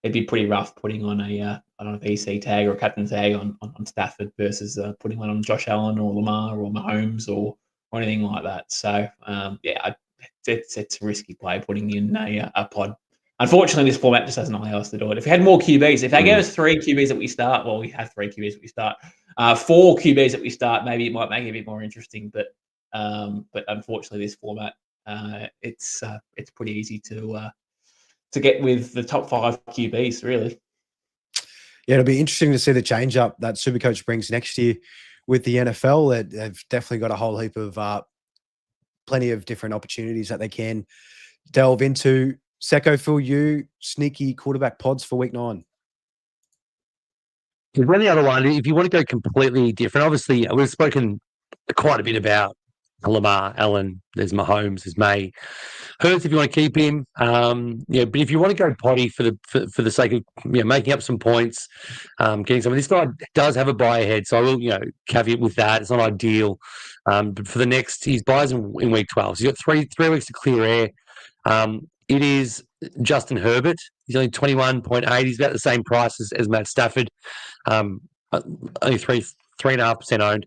it'd be pretty rough putting on a VC tag or a captain tag on Stafford versus putting one on Josh Allen or Lamar or Mahomes or anything like that. So it's a risky play putting in a pod. Unfortunately, this format just doesn't allow us to do it. If we had more QBs, if they gave us 3 QBs that we start, well, we have 3 QBs that we start. 4 QBs that we start, maybe it might make it a bit more interesting. But unfortunately, this format, it's pretty easy to get with the top 5 QBs, really. Yeah, it'll be interesting to see the change up that SuperCoach brings next year with the NFL. They've definitely got a whole heap of plenty of different opportunities that they can delve into. Secko, Phil, you sneaky quarterback pods for week 9. Then the other one, if you want to go completely different, obviously we've spoken quite a bit about Lamar, Allen, there's Mahomes, there's May. Hurts if you want to keep him. But if you want to go potty for the sake of making up some points, getting some. This guy does have a buy ahead, so I will caveat with that. It's not ideal. But for the next, he's buys in week 12. So you've got three weeks to clear air. It is Justin Herbert. He's only 21.8. He's about the same price as Matt Stafford. Only 3.5% owned.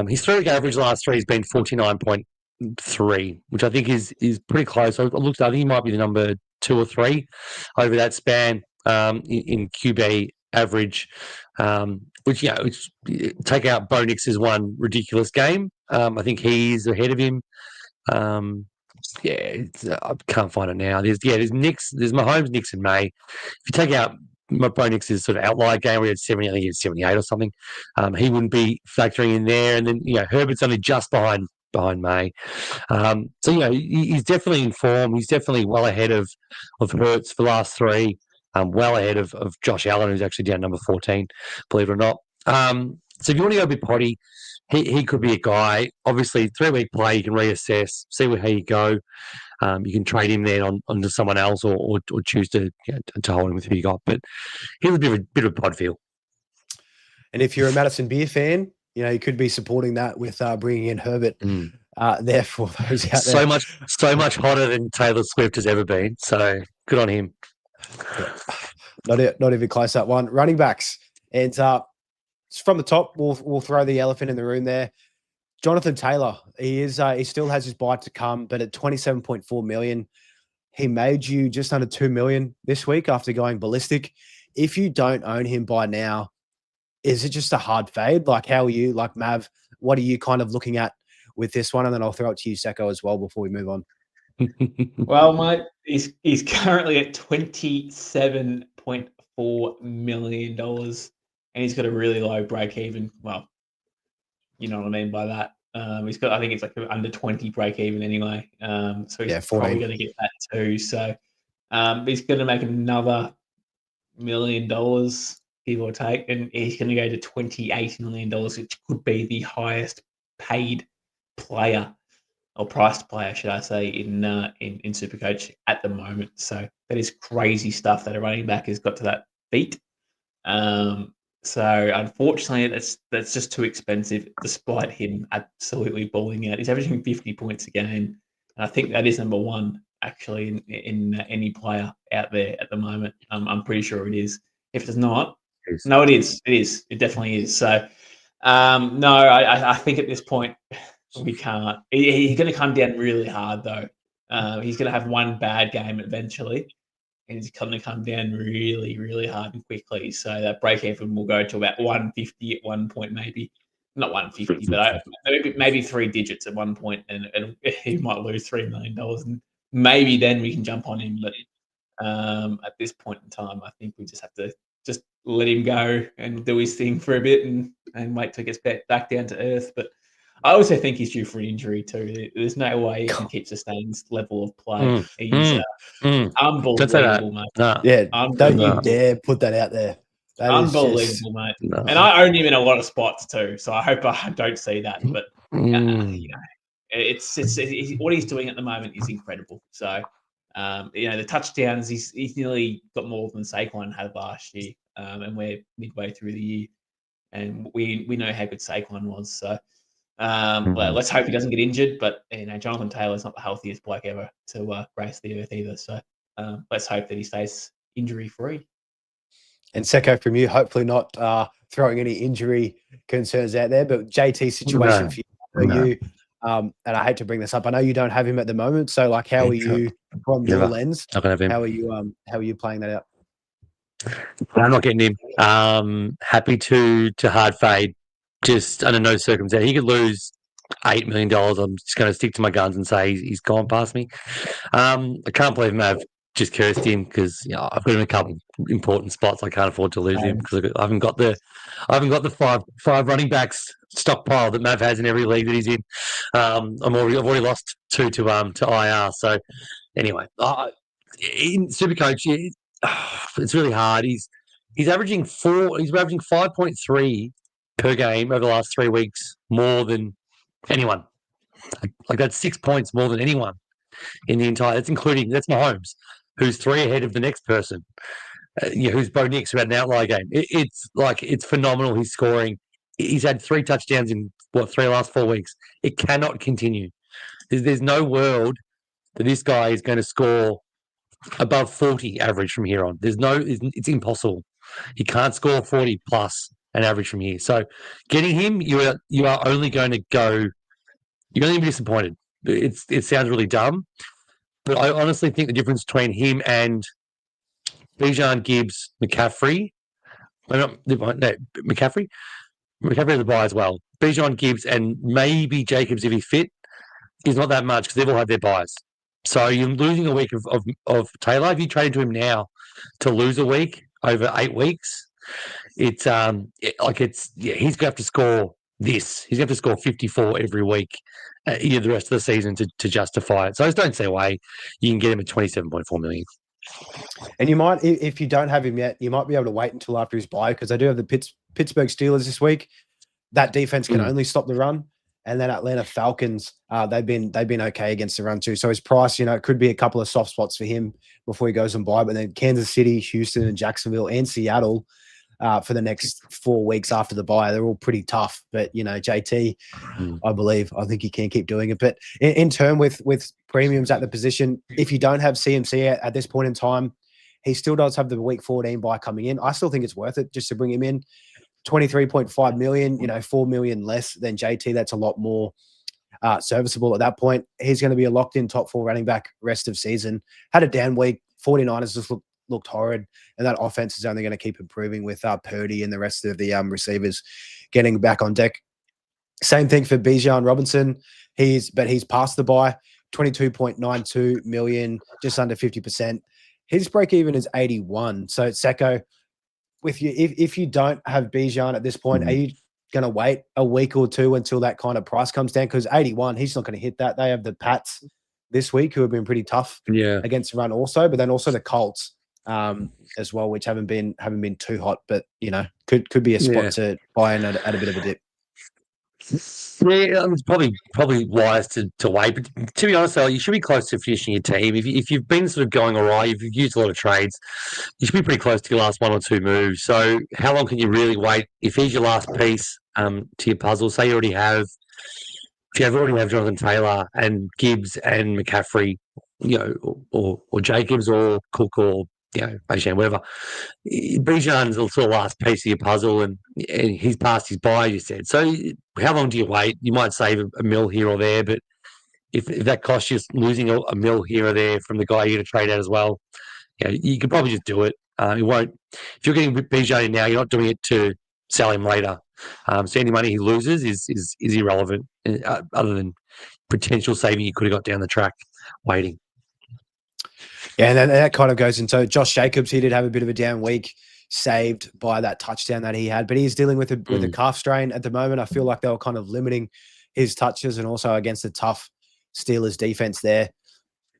His 3-week average last 3 has been 49.3, which I think is pretty close. I think he might be the number 2 or 3 over that span in QB average. Which take out Bo Nix's one ridiculous game. I think he's ahead of him. I can't find it now. There's Mahomes, Nix, and May. If you take out Bo Nix's sort of outlier game where he had 70, I think he had 78 or something, he wouldn't be factoring in there. And then Herbert's only just behind May. He's definitely in form. He's definitely well ahead of Hurts for the last 3. Well ahead of Josh Allen, who's actually down number 14, believe it or not. So if you want to go a bit potty, he could be a guy. Obviously, 3-week play, you can reassess, see how you go. You can trade him then onto someone else or choose to hold him with who you got. But he's a bit of a pod feel. And if you're a Madison Beer fan, you could be supporting that with bringing in Herbert there for those out there. So much hotter than Taylor Swift has ever been. So good on him. Yeah. Not even close, that one. Running backs. And from the top, we'll throw the elephant in the room there. Jonathan Taylor, he still has his bye to come, but at 27.4 million, he made you just under 2 million this week after going ballistic. If you don't own him by now, is it just a hard fade? Like, how are you? Like, Mav, what are you kind of looking at with this one? And then I'll throw it to you, Secko, as well before we move on. Well, mate, he's currently at $27.4 million, and he's got a really low break even. Well, you know what I mean by that. He's got, I think it's like under 20 break even anyway. So he's probably going to get that too. So he's going to make another $1 million, give or take, and he's going to go to $28 million, which could be the highest paid player or priced player, should I say, in SuperCoach at the moment. So that is crazy stuff that a running back has got to that feat. So unfortunately, that's just too expensive, despite him absolutely balling out. He's averaging 50 points a game, and I think that is number 1 actually in any player out there at the moment. I'm pretty sure it is. If it's not, no, it is. It is. It definitely is. So no, I think at this point we can't. He's going to come down really hard though. He's going to have one bad game eventually. and it's going to come down really, really hard and quickly. So that break even will go to about 150 at one point, maybe not 150, but maybe 3 digits at one point, and he might lose $3 million, and maybe then we can jump on him. But at this point in time, I think we just have to just let him go and do his thing for a bit and wait till he gets back down to earth. But I also think he's due for an injury too. There's no way he can keep sustaining this level of play. He's unbelievable, mate. No. Yeah, don't you dare put that out there. That unbelievable, mate. No. And I own him in a lot of spots too, so I hope I don't see that. But you know, it's what he's doing at the moment is incredible. So you know, the touchdowns, he's nearly got more than Saquon had last year, and we're midway through the year, and we know how good Saquon was. So well, let's hope he doesn't get injured. But you know, Jonathan Taylor's not the healthiest bloke ever to grace the earth either. So let's hope that he stays injury free. And Secko, from you, hopefully not throwing any injury concerns out there, but JT's situation for you. And I hate to bring this up. I know you don't have him at the moment. So, like, how are you from your lens? Not gonna have him. How are you playing that out? I'm not getting him. Happy to hard fade. Just under no circumstance. He could lose $8 million. I'm just going to stick to my guns and say he's gone past me. I can't believe Mav just cursed him because I've got him in a couple important spots. I can't afford to lose him because I haven't got the five running backs stockpile that Mav has in every league that he's in. I've already lost 2 to IR. So anyway, in SuperCoach, it's really hard. He's averaging 5.3 per game over the last 3 weeks, more than anyone. Like that's 6 points more than anyone in the entire. That's Mahomes, who's 3 ahead of the next person. Who's Bo Nix, who had an outlier game. It's phenomenal. He's scoring. He's had 3 touchdowns in 3 last 4 weeks. It cannot continue. There's no world that this guy is going to score above 40 average from here on. It's impossible. He can't score 40 plus an average from here. So getting him, you are only going to go. You're going to be disappointed. It sounds really dumb, but I honestly think the difference between him and Bijan, Gibbs, McCaffrey. McCaffrey has a bye as well. Bijan, Gibbs, and maybe Jacobs if he's fit is not that much because they've all had their buys. So you're losing a week of Taylor. If you trade to him now to lose a week over 8 weeks, he's going to have to score this. He's going to have to score 54 every week the rest of the season to justify it. So I just don't see why you can get him at 27.4 million. And you might, if you don't have him yet, you might be able to wait until after his bye because I do have the Pittsburgh Steelers this week. That defense can only stop the run. And then Atlanta Falcons, they've been okay against the run too. So his price, it could be a couple of soft spots for him before he goes and buy. But then Kansas City, Houston, and Jacksonville and Seattle for the next 4 weeks after the bye, they're all pretty tough. But JT, I think he can keep doing it. But in turn with premiums at the position, if you don't have CMC at this point in time, he still does have the week 14 bye coming in. I still think it's worth it just to bring him in. 23.5 million, 4 million less than JT. That's a lot more serviceable at that point. He's going to be a locked-in top 4 running back rest of season. Had a down week. 49ers just looked horrid, and that offense is only going to keep improving with Purdy and the rest of the receivers getting back on deck. Same thing for Bijan Robinson. He's past the bye. 22.92 million, just under 50%. His break even is 81. So Secko, with you, if you don't have Bijan at this point, are you going to wait a week or two until that kind of price comes down? Because 81, he's not going to hit that. They have the Pats this week who have been pretty tough against the run also, but then also the Colts as well, which haven't been too hot, but could be a spot to buy in at a bit of a dip. Yeah, it's probably wise to wait. But to be honest, though, you should be close to finishing your team. If you've been sort of going all right, if you've used a lot of trades, you should be pretty close to your last 1 or 2 moves. So how long can you really wait? If he's your last piece to your puzzle, say you already have Jonathan Taylor and Gibbs and McCaffrey, or Jacobs or Cook or Ashane, whatever. Bijan's the sort of last piece of your puzzle, and he's past his bye, you said. So how long do you wait? You might save a mil here or there, but if that costs you losing a mil here or there from the guy you're going to trade out as well, you could probably just do it. It won't. If you're getting BJ now, you're not doing it to sell him later. So any money he loses is irrelevant, other than potential saving you could have got down the track waiting. Yeah, and then that kind of goes into Josh Jacobs. He did have a bit of a down week, saved by that touchdown that he had, but he's dealing with a calf strain at the moment. I feel like they were kind of limiting his touches, and also against the tough Steelers defense there.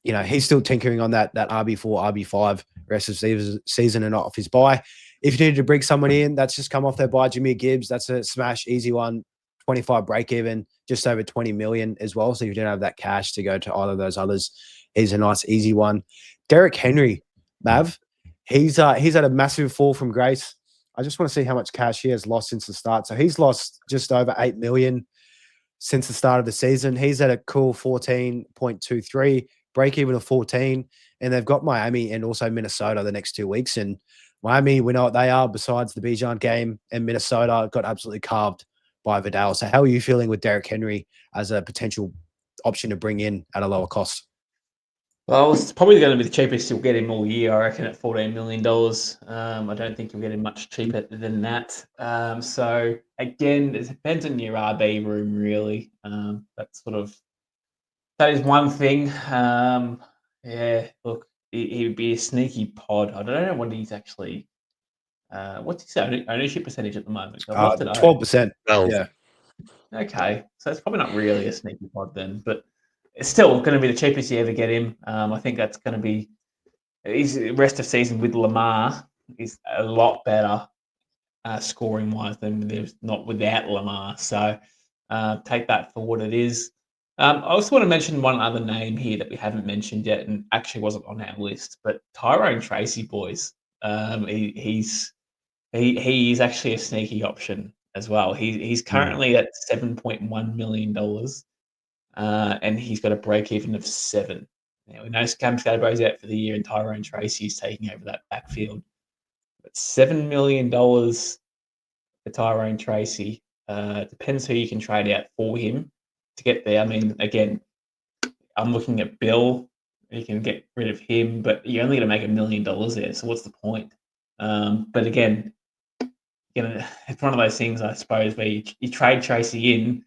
He's still tinkering on that RB4, RB5 rest of season and not off his bye. If you needed to bring someone in that's just come off their bye, Jahmyr Gibbs, that's a smash, easy one, 25 break even, just over 20 million as well. So if you don't have that cash to go to either of those others, he's a nice, easy one. Derrick Henry, Mav, he's had a massive fall from grace. I just want to see how much cash he has lost since the start. So he's lost just over 8 million since the start of the season. He's at a cool 14.23, break even of 14, and they've got Miami and also Minnesota the next 2 weeks. And Miami, we know what they are besides the Bijan game, and Minnesota got absolutely carved by Vidal. So how are you feeling with Derrick Henry as a potential option to bring in at a lower cost? Well, it's probably going to be the cheapest you'll get him all year, I reckon, at $14 million. I don't think you'll get him much cheaper than that. So, again, it depends on your RB room, really. That is one thing. Look, he would be a sneaky pod. I don't know what he's actually... what's his ownership percentage at the moment? 12%. Yeah. Okay, so it's probably not really a sneaky pod then, but it's still going to be the cheapest you ever get him. I think that's going to be his rest of season with Lamar is a lot better scoring wise than there's not without Lamar. So take that for what it is. I also want to mention one other name here that we haven't mentioned yet, and actually wasn't on our list, but Tyrone Tracy, boys. He is actually a sneaky option as well. He's currently at $7.1 million. And he's got a break even of 7. Now, we know Cam Scattlebrow's out for the year and Tyrone Tracy's taking over that backfield. But $7 million for Tyrone Tracy. Depends who you can trade out for him to get there. I mean, again, I'm looking at Bill. You can get rid of him, but you're only going to make $1 million there. So what's the point? But again, it's one of those things, I suppose, where you trade Tracy in,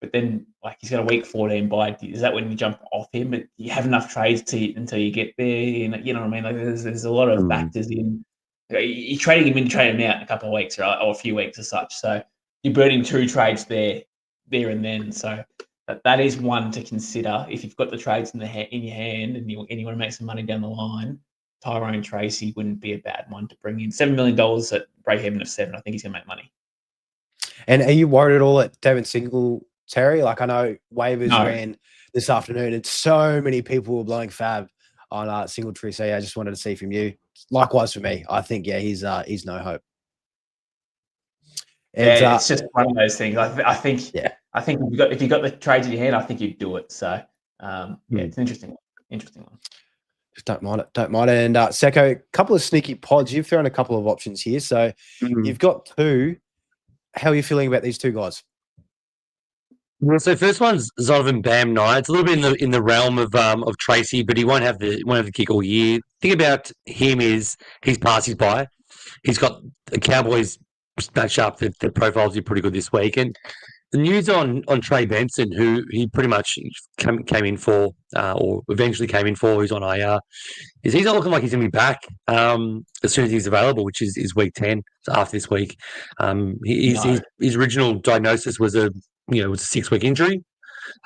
but then, like, he's got a week 14 bye. Is that when you jump off him? But you have enough trades until you get there. You know what I mean? Like, there's a lot of factors in. You're trading him in, trade him out in a couple of weeks or a few weeks as such. So you're burning 2 trades there and then. So that is one to consider if you've got the trades in your hand and you want to make some money down the line. Tyrone Tracy wouldn't be a bad one to bring in. $7 million at break even of 7. I think he's going to make money. And are you worried at all at Devin Singletary? Like, I know waivers ran this afternoon, and so many people were blowing fab on Singletary. So yeah, I just wanted to see from you. Likewise for me, I think he's no hope. And, it's just one of those things. I think if you got the trades in your hand, I think you'd do it. So it's an interesting one. Just don't mind it. And Secko, a couple of sneaky pods. You've thrown a couple of options here. So you've got 2. How are you feeling about these 2 guys? Well, so first one's Zonovan Bam Knight. It's a little bit in the realm of Tracy, but he won't have the kick all year. The thing about him is he's past his bye. He's got the Cowboys match up. Their profiles are pretty good this week. And the news on Trey Benson, who he pretty much came in for, or eventually came in for, who's on IR, is he's not looking like he's going to be back as soon as he's available, which is week 10, so after this week. His original diagnosis was a 6-week injury,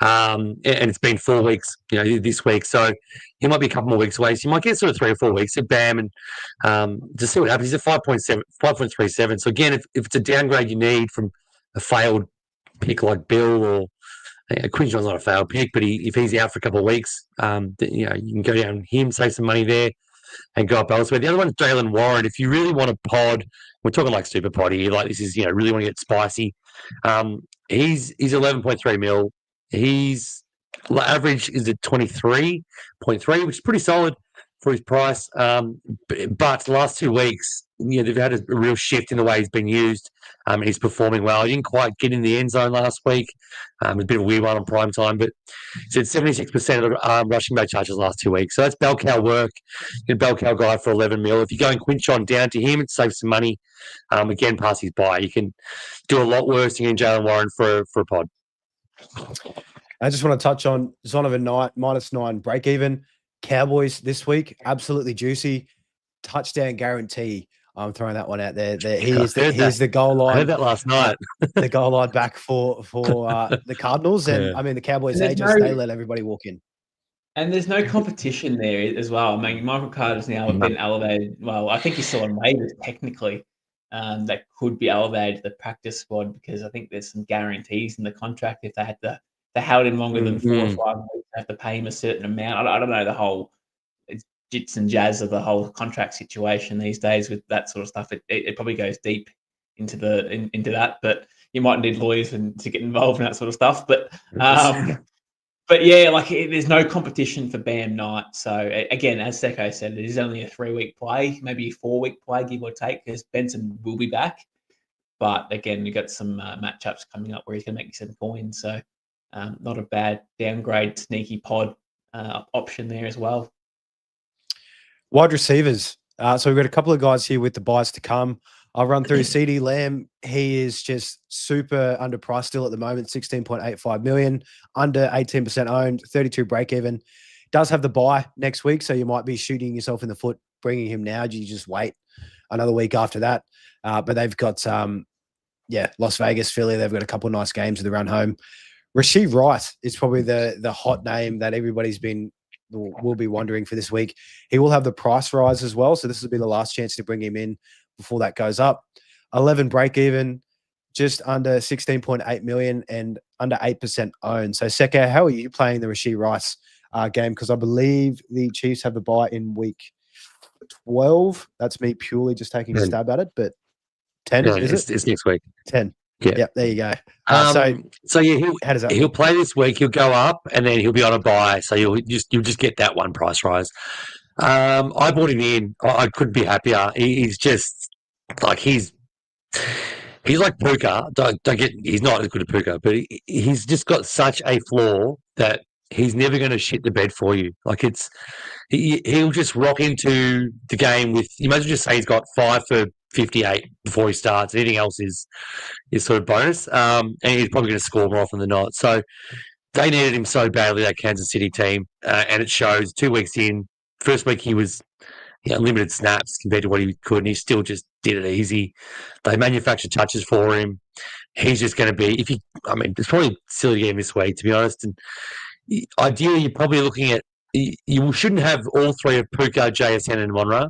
and it's been 4 weeks, this week. So he might be a couple more weeks away. So you might get sort of 3 or 4 weeks at Bam, and just see what happens. He's at 5.37. So again, if it's a downgrade you need from a failed pick like Bill, or Quinton's not a failed pick, but if he's out for a couple of weeks, you can go down him, save some money there, and go up elsewhere. The other one's Jalen Warren. If you really want a pod, we're talking like super pod here, like this is, really want to get spicy. He's 11.3 mil. He's average is at 23.3, which is pretty solid. for his price. But the last 2 weeks, they've had a real shift in the way he's been used. He's performing well. He didn't quite get in the end zone last week. A bit of a weird one on prime time, but he's had 76% of the rushing back charges last 2 weeks. So that's bell cow work. Get a bell cow guy for 11 mil. If you're going Quinchon down to him, it saves some money. Again, pass his buy. You can do a lot worse than Jalen Warren for a pod. I just want to touch on Zonovan Knight, -9 break even. Cowboys this week, absolutely juicy. Touchdown guarantee. I'm throwing that one out there. He is the goal line. I heard that last night. The goal line back for the Cardinals. And Yeah. I mean, the Cowboys, And they let everybody walk in. And there's no competition there as well. I mean, Michael Carter's now been elevated. Well, I think he's still on waivers technically. That could be elevated to the practice squad because I think there's some guarantees in the contract. If they held him longer than 4 or 5 weeks, they have to pay him a certain amount. I don't know the whole jits and jazz of the whole contract situation these days with that sort of stuff. It probably goes deep into that, but you might need lawyers to get involved in that sort of stuff. But yeah, like there's no competition for Bam Knight. So again, as Secko said, it is only a 3-week play, maybe a 4-week play, give or take, because Benson will be back. But again, you've got some matchups coming up where he's going to make you some coins. So not a bad downgrade, sneaky pod option there as well. Wide receivers. So we've got a couple of guys here with the buys to come. I'll run through CD Lamb. He is just super underpriced still at the moment, 16.85 million, under 18% owned, 32 break even. Does have the buy next week, so you might be shooting yourself in the foot bringing him now. You just wait another week after that. But they've got, Las Vegas, Philly. They've got a couple of nice games of the run home. Rashee Rice is probably the hot name that everybody's will be wondering for this week. He will have the price rise as well, so this will be the last chance to bring him in before that goes up. 11 break even, just under 16.8 million and under 8% owned. So Secko, how are you playing the Rashee Rice game? Because I believe the Chiefs have the bye in week 12. That's me purely just taking a stab at it, but 10 is it? It's next week. 10. Yeah, there you go. So yeah, how does that he'll play this week. He'll go up, and then he'll be on a buy. So you'll just get that one price rise. I bought him in. I couldn't be happier. He's just like he's like Puka. Don't get. He's not as good as Puka, but he's just got such a flaw that he's never going to shit the bed for you. Like he'll just rock into the game with. You might as well just say he's got 5 for 58 before he starts. Anything else is sort of bonus. And he's probably going to score more often than not. So they needed him so badly, that Kansas City team, and it shows. 2 weeks in, first week he was limited snaps compared to what he could, and he still just did it easy. They manufactured touches for him. He's just going to be, it's probably silly to get him this week, to be honest. And ideally, you're probably looking at, you shouldn't have all three of Puka, JSN, and Monra,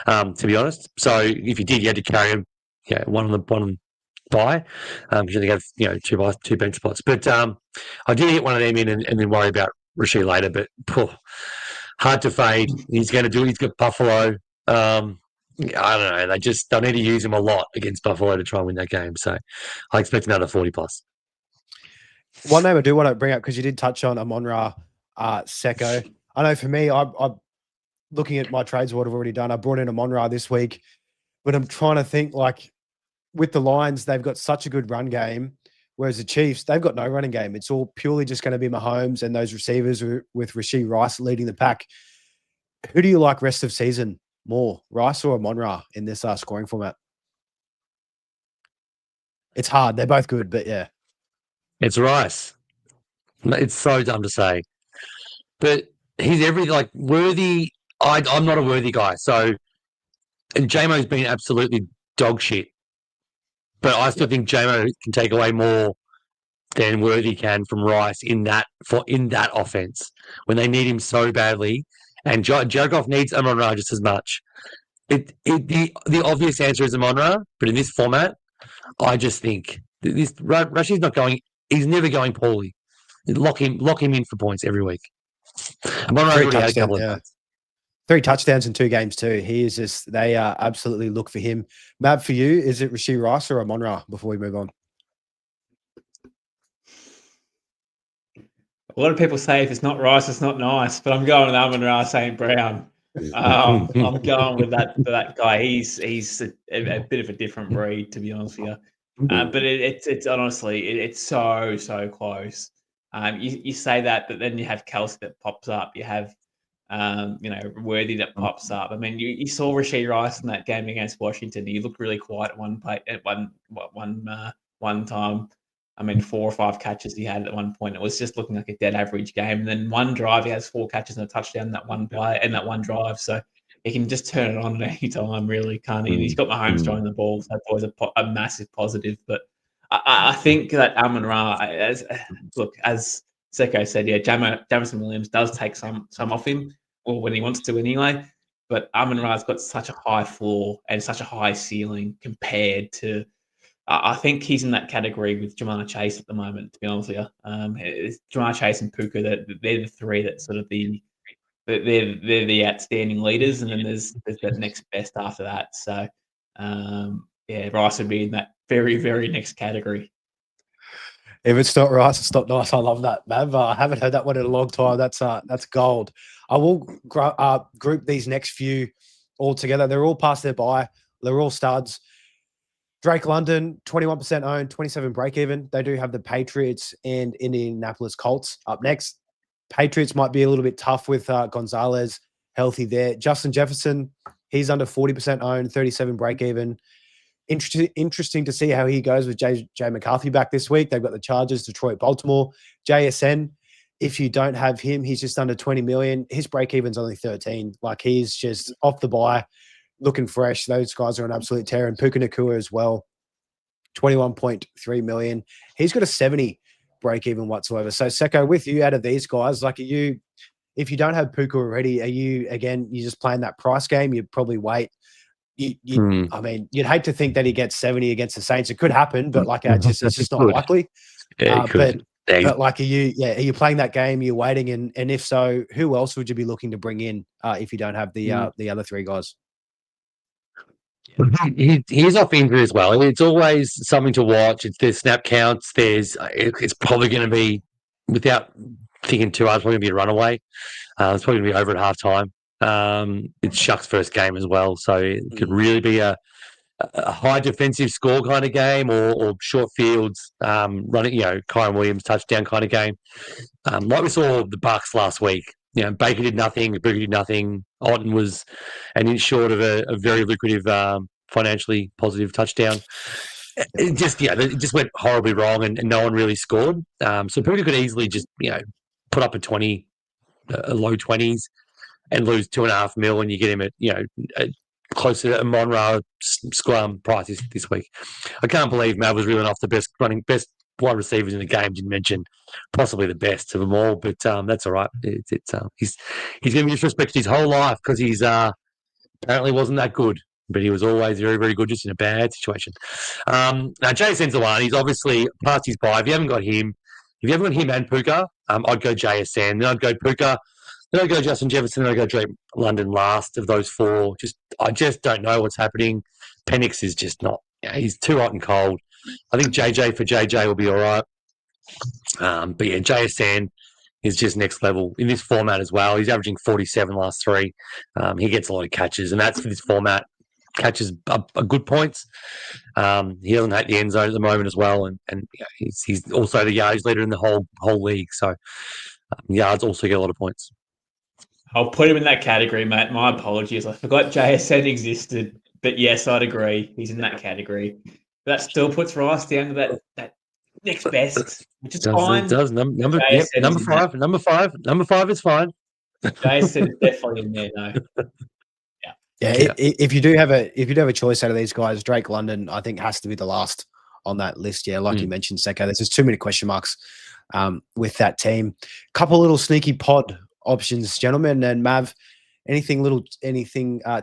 to be honest. So if you did, you had to carry him, one on the buy, because you have two bench spots. But ideally, get one of them in and then worry about Rashee later. But hard to fade. He's got Buffalo. I don't know. They need to use him a lot against Buffalo to try and win that game. So I expect another 40 plus. One name I do want to bring up, because you did touch on Amon-Ra Secko. I know for me, I'm looking at my trades, what I've already done. I brought in Amon-Ra this week, but I'm trying to think, like, with the Lions, they've got such a good run game, whereas the Chiefs, they've got no running game. It's all purely just going to be Mahomes and those receivers with Rashee Rice leading the pack. Who do you like rest of season more, Rice or Amon-Ra in this scoring format? It's hard. They're both good, but yeah. It's Rice. It's so dumb to say. But he's worthy. I'm not a worthy guy. So, and JMO's been absolutely dog shit. But I still think JMO can take away more than Worthy can from Rice in that offense when they need him so badly. And Jared Goff needs Amon-Ra just as much. The obvious answer is Amon-Ra, but in this format, I just think Rashee's not going. He's never going poorly. Lock him in for points every week. Amon-Ra already had a couple of points. 3 touchdowns in 2 games too. He is just, they absolutely look for him. Mab, for you, is it Rashee Rice or Amon-Ra before we move on? A lot of people say if it's not Rice, it's not nice, but I'm going with Amon-Ra St. Brown. I'm going with that guy. He's a bit of a different breed, to be honest with you. But it's honestly it's so close. You say that, but then you have Kelsey that pops up. You have Worthy that pops up. I mean, you saw Rashid Rice in that game against Washington. He looked really quiet at one time. I mean, 4 or 5 catches he had at one point. It was just looking like a dead average game. And then one drive, he has 4 catches and a touchdown in that one play and that one drive. So he can just turn it on at any time, really, can't he? And he's got Mahomes throwing the ball. So that's always a massive positive. But I think that Amon-Ra, as Secko said, yeah, Jamison Williams does take some off him, or when he wants to anyway. But Amon-Ra's got such a high floor and such a high ceiling compared to. I think he's in that category with Jamar Chase at the moment, to be honest with you. It's Jamar Chase and Puka, they're the 3 that sort of they're the outstanding leaders, and then there's that next best after that. So, Rice would be in that very, very next category. If it's not Rice, it's not nice. I love that, Mav. I haven't heard that one in a long time. That's gold. I will group these next few all together. They're all past their bye. They're all studs. Drake London, 21% owned, 27 break even. They do have the Patriots and Indianapolis Colts up next. Patriots might be a little bit tough with Gonzalez healthy there. Justin Jefferson, he's under 40% owned, 37 break even. Interesting to see how he goes with Jay McCarthy back this week. They've got the Chargers, Detroit, Baltimore. JSN, if you don't have him, he's just under 20 million. His break even's only 13. Like, he's just off the bye, looking fresh. Those guys are an absolute tear. And Puka Nacua as well, 21.3 million. He's got a 70 break even whatsoever. So, Secko, with you out of these guys, like, if you don't have Puka already, you just playing that price game? You'd probably wait. I mean, you'd hate to think that he gets 70 against the Saints. It could happen, but like, it's just not likely. Yeah, it could. But like, are you playing that game? Are you waiting? And if so, who else would you be looking to bring in if you don't have the other 3 guys? He's off injury as well. It's always something to watch. There's snap counts. It's probably going to be, without thinking too hard, it's probably going to be a runaway. It's probably going to be over at halftime. It's Shuck's first game as well, so it could really be a high defensive score kind of game, or short fields, running, Kyron Williams touchdown kind of game. Like we saw the Bucks last week. Baker did nothing, Booker did nothing. Otten was an inch short of a very lucrative, financially positive touchdown. It just went horribly wrong, and no one really scored. So Booker could easily just put up a low 20s. And lose $2.5 million, and you get him at closer to a Monroe scrum price this week. I can't believe Mav was reeling off the best wide receivers in the game. Didn't mention possibly the best of them all, but that's all right. He's going to be disrespected his whole life because he's apparently wasn't that good, but he was always very, very good, just in a bad situation. Now JSN's the one. He's obviously past his bye. If you haven't got him and Puka, I'd go JSN. Then I'd go Puka. Then I'd go Justin Jefferson, then I'd go Drake London last of those 4. I just don't know what's happening. Penix is just not, he's too hot and cold. I think JJ will be all right. But yeah, JSN is just next level in this format as well. He's averaging 47 last 3. He gets a lot of catches, and that's for this format. Catches are good points. He doesn't hate the end zone at the moment as well, and he's also the yards leader in the whole league. So yards also get a lot of points. I'll put him in that category, mate. My apologies. I forgot JSN existed. But yes, I'd agree. He's in that category. But that still puts Rice down to that next best, which is fine. It does. Number 5. Number 5 is fine. JSN is definitely in there, though. Yeah. If you do have a choice out of these guys, Drake London, I think, has to be the last on that list. Yeah, like you mentioned, Secko, there's just too many question marks with that team. Couple little sneaky pod options, gentlemen, and Mav. Anything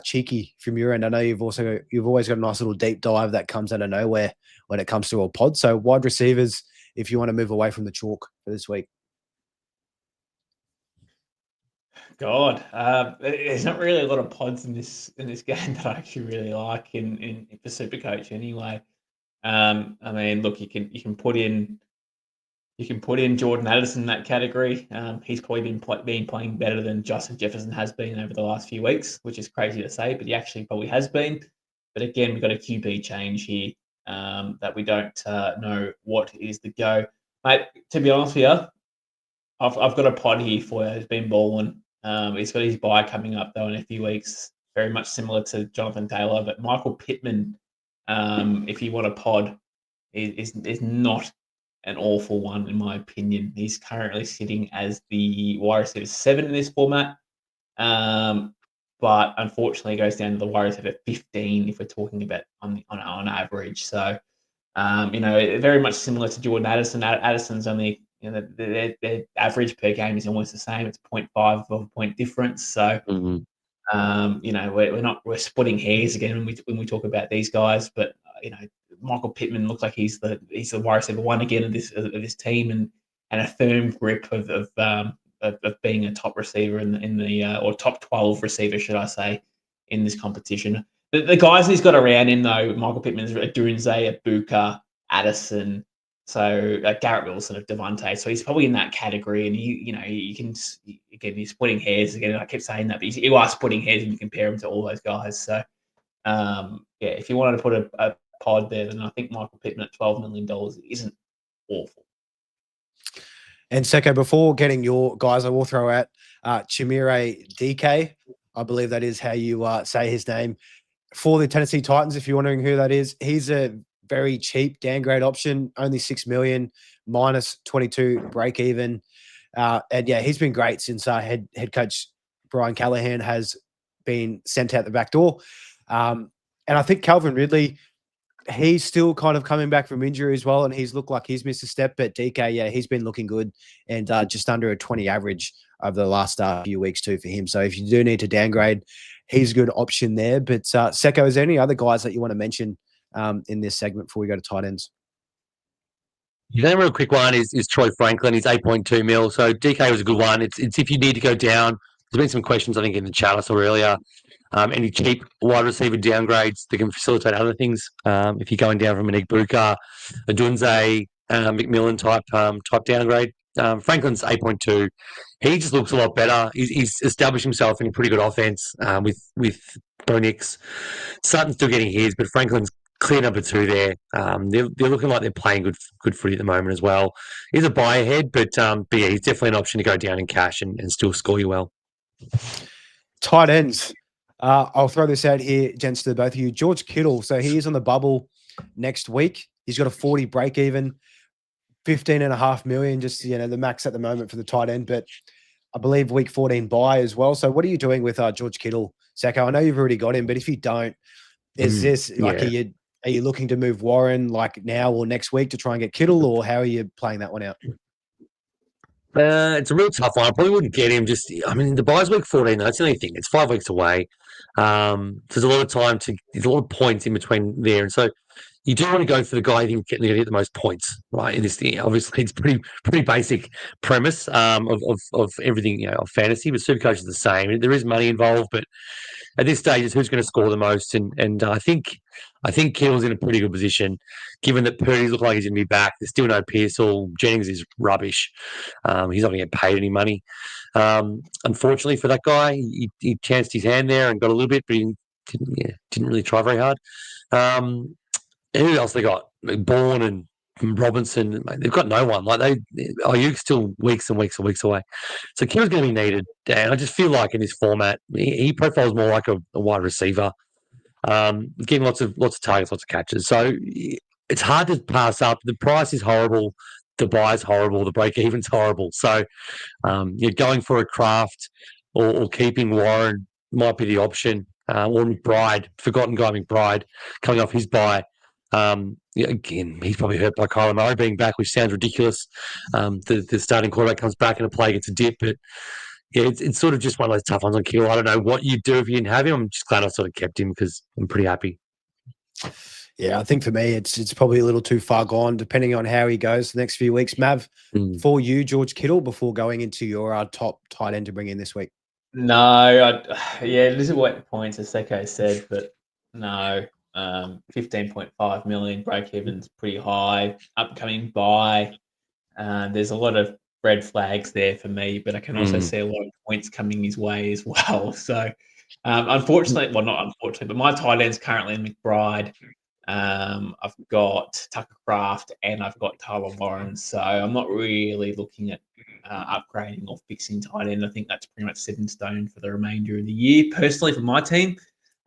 cheeky from your end? I know you've always got a nice little deep dive that comes out of nowhere when it comes to a pod. So wide receivers, if you want to move away from the chalk for this week. God, there's not really a lot of pods in this game that I actually really like in for SuperCoach anyway. I mean, look, you can put in You can put in Jordan Addison in that category. He's probably been playing better than Justin Jefferson has been over the last few weeks, which is crazy to say, but he actually probably has been. But again, we've got a QB change here that we don't know what is the go. Mate, to be honest with you, I've got a pod here for you. He's been balling. He's got his bye coming up, though, in a few weeks. Very much similar to Jonathan Taylor, but Michael Pittman, if you want a pod, is not an awful one, in my opinion. He's currently sitting as the wide receiver 7 in this format. But unfortunately, it goes down to the wide receiver 15 if we're talking about on average. So, very much similar to Jordan Addison. Addison's only, their average per game is almost the same. It's 0.5 of a point difference. So, we're splitting hairs again when we talk about these guys, but Michael Pittman looks like he's the wide receiver 1 again of this team, and a firm grip of being a top receiver in the or top 12 receiver, should I say, in this competition. The guys he's got around him though, Michael Pittman's Adunze, Ibuka, Addison, so Garrett Wilson of Devontae. So he's probably in that category, and he's splitting hairs again. I keep saying that, but you are splitting hairs when you compare him to all those guys. So if you wanted to put a pod there, then I think Michael Pittman at $12 million isn't awful. And Secko, before getting your guys, I will throw out Chimere DK. I believe that is how you say his name, for the Tennessee Titans. If you're wondering who that is, he's a very cheap downgrade option, only $6 million, minus 22 break even. And yeah, he's been great since head coach Brian Callahan has been sent out the back door. And I think Calvin Ridley, he's still kind of coming back from injury as well, and he's looked like he's missed a step. But DK, yeah, he's been looking good, and just under a 20 average over the last few weeks too for him. So if you do need to downgrade, he's a good option there. But Secko, is there any other guys that you want to mention in this segment before we go to tight ends? The real quick one is Troy Franklin. He's 8.2 mil. So DK was a good one. It's if you need to go down. There's been some questions, I think, in the chat I saw earlier. Any cheap wide receiver downgrades that can facilitate other things. If you're going down from an Ibuka, a Dunze, McMillan type downgrade. Franklin's 8.2. He just looks a lot better. He's established himself in a pretty good offense with Bo Nix. Sutton's still getting his, but Franklin's clear number 2 there. They're looking like they're playing good footy at the moment as well. He's a buy ahead, but yeah, he's definitely an option to go down in cash and still score you well. Tight ends. I'll throw this out here, gents, to both of you. George Kittle. So he is on the bubble next week. He's got a 40 break even, 15.5 million, just the max at the moment for the tight end. But I believe week 14 buy as well. So what are you doing with George Kittle, Secko? I know you've already got him, but if you don't, is this like are you looking to move Warren like now or next week to try and get Kittle, or how are you playing that one out? It's a real tough one. I probably wouldn't get him. The buy's week 14. That's the only thing. It's 5 weeks away. There's a lot of time there's a lot of points in between there, and so you do want to go for the guy who can get the most points, right? In this thing, obviously, it's pretty basic premise of everything, of fantasy. But SuperCoach is the same. There is money involved, but at this stage, it's who's going to score the most, and I think Kittle's in a pretty good position, given that Purdy's look like he's going to be back. There's still no Pearsall. Jennings is rubbish. He's not going to get paid any money. Unfortunately for that guy, he chanced his hand there and got a little bit, but he didn't really try very hard. Who else they got? Bourne and Robinson. They've got no one. Ayuk's still weeks and weeks and weeks away. So Kittle's going to be needed. And I just feel like in this format, he profiles more like a wide receiver. Getting lots of targets, lots of catches. So it's hard to pass up. The price is horrible. The buy's horrible. The break-even's horrible. So you're going for a craft or keeping Warren might be the option. Or McBride, forgotten guy McBride, coming off his buy. Again, he's probably hurt by Kyler Murray being back, which sounds ridiculous. The starting quarterback comes back and a play gets a dip, but yeah, it's sort of just one of those tough ones on Kittle. I don't know what you'd do if you didn't have him. I'm just glad I sort of kept him because I'm pretty happy. Yeah, I think for me, it's probably a little too far gone, depending on how he goes the next few weeks. Mav, for you, George Kittle, before going into your top tight end to bring in this week. No, this is what points, as Secko said, but no. 15.5 million break even's pretty high. Upcoming buy. There's a lot of red flags there for me, but I can also see a lot of points coming his way as well. So, unfortunately, well, not unfortunately, but my tight end's currently McBride. I've got Tucker Craft and I've got Tyler Warren. So I'm not really looking at upgrading or fixing tight end. I think that's pretty much set in stone for the remainder of the year. Personally, for my team,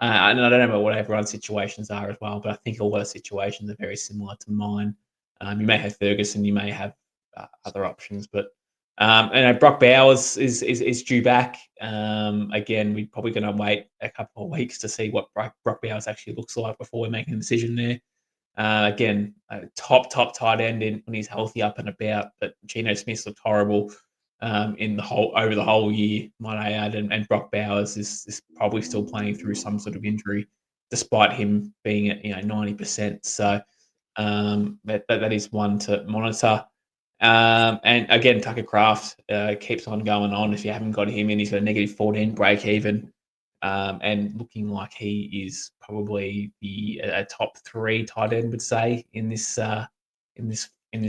and I don't know what everyone's situations are as well, but I think a lot of situations are very similar to mine. You may have Ferguson, you may have other options, but Brock Bowers is due back. Again, we're probably going to wait a couple of weeks to see what Brock Bowers actually looks like before we make a decision there. Again, top tight end when he's healthy up and about, but Geno Smith looked horrible over the whole year, might I add, and Brock Bowers is probably still playing through some sort of injury, despite him being at 90%. So that is one to monitor. And again, Tucker Craft keeps on going on. If you haven't got him in, he's got a negative 14 break even, and looking like he is probably a top 3 tight end, would say, in this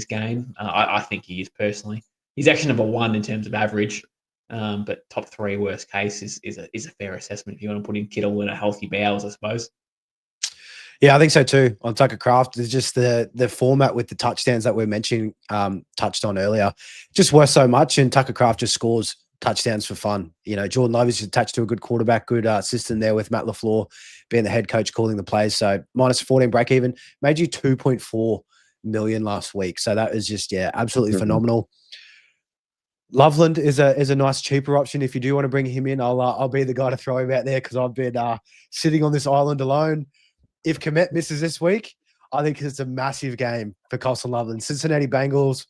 game. I think he is personally. He's actually number 1 in terms of average, but top 3 worst case is a fair assessment if you want to put in Kittle and a healthy Bowers, I suppose. Yeah, I think so too. On Tucker Craft, it's just the format with the touchdowns that we're mentioning, touched on earlier, just worth so much. And Tucker Craft just scores touchdowns for fun. Jordan Love is attached to a good quarterback, good system there with Matt LaFleur being the head coach calling the plays. So minus 14 break even made you 2.4 million last week. So that is just absolutely phenomenal. Loveland is a nice cheaper option if you do want to bring him in. I'll be the guy to throw him out there because I've been sitting on this island alone. If Komet misses this week, I think it's a massive game for Colson Loveland. Cincinnati Bengals,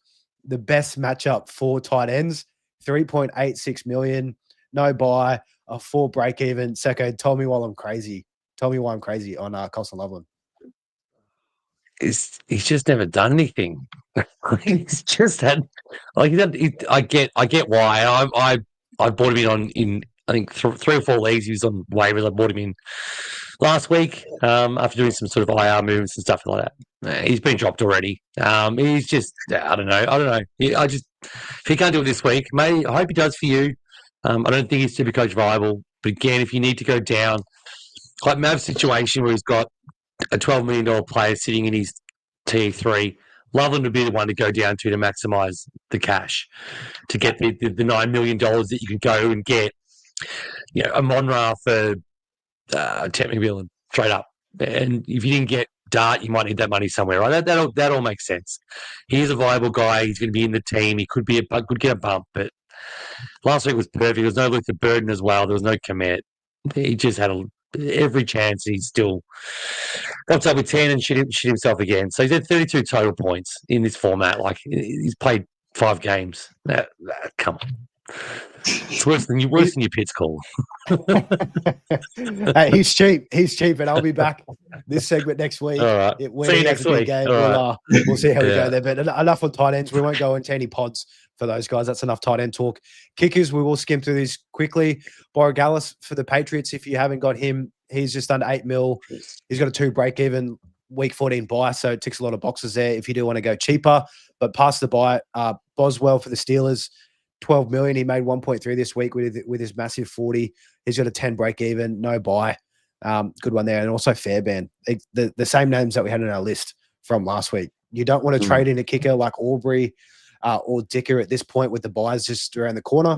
the best matchup for tight ends, 3.86 million, no buy, a 4 break even. Secko, tell me why I'm crazy on Colson Loveland. He's just never done anything. He's just had I get why. I bought him in I think 3 or 4 leagues. He was on waivers. I bought him in last week after doing some sort of IR movements and stuff like that. He's been dropped already. He's just I don't know. If he can't do it this week, I hope he does for you. I don't think he's SuperCoach viable. But again, if you need to go down, like Mav's situation where he's got a $12 million player sitting in his T3, Loveland would be the one to go down to maximise the cash, to get the $9 million that you can go and get, a Monra for 10 million straight up. And if you didn't get Dart, you might need that money somewhere, right? That all makes sense. He's a viable guy. He's going to be in the team. He could get a bump, but last week was perfect. There was no Luther Burden as well. There was no commit. He just had every chance. He still got up with 10 and shit himself again. So he's had 32 total points in this format. Like, he's played 5 games. Come on. It's worse than your Pitts call. Hey, he's cheap, and I'll be back this segment next week. All right. See you next week. Game, All right. We'll see how we go there. But enough on tight ends. We won't go into any pods for those guys. That's enough tight end talk. Kickers, we will skim through these quickly. Borogalis for the Patriots. If you haven't got him, he's just under 8 mil. He's got a 2 break even, week 14 buy, so it ticks a lot of boxes there if you do want to go cheaper. But past the buy, Boswell for the Steelers, 12 million. He made 1.3 this week with his massive 40. He's got a 10 break even, no buy. Good one there. And also Fairbairn, the same names that we had on our list from last week. You don't want to trade in a kicker like Aubrey or Dicker at this point with the buys just around the corner.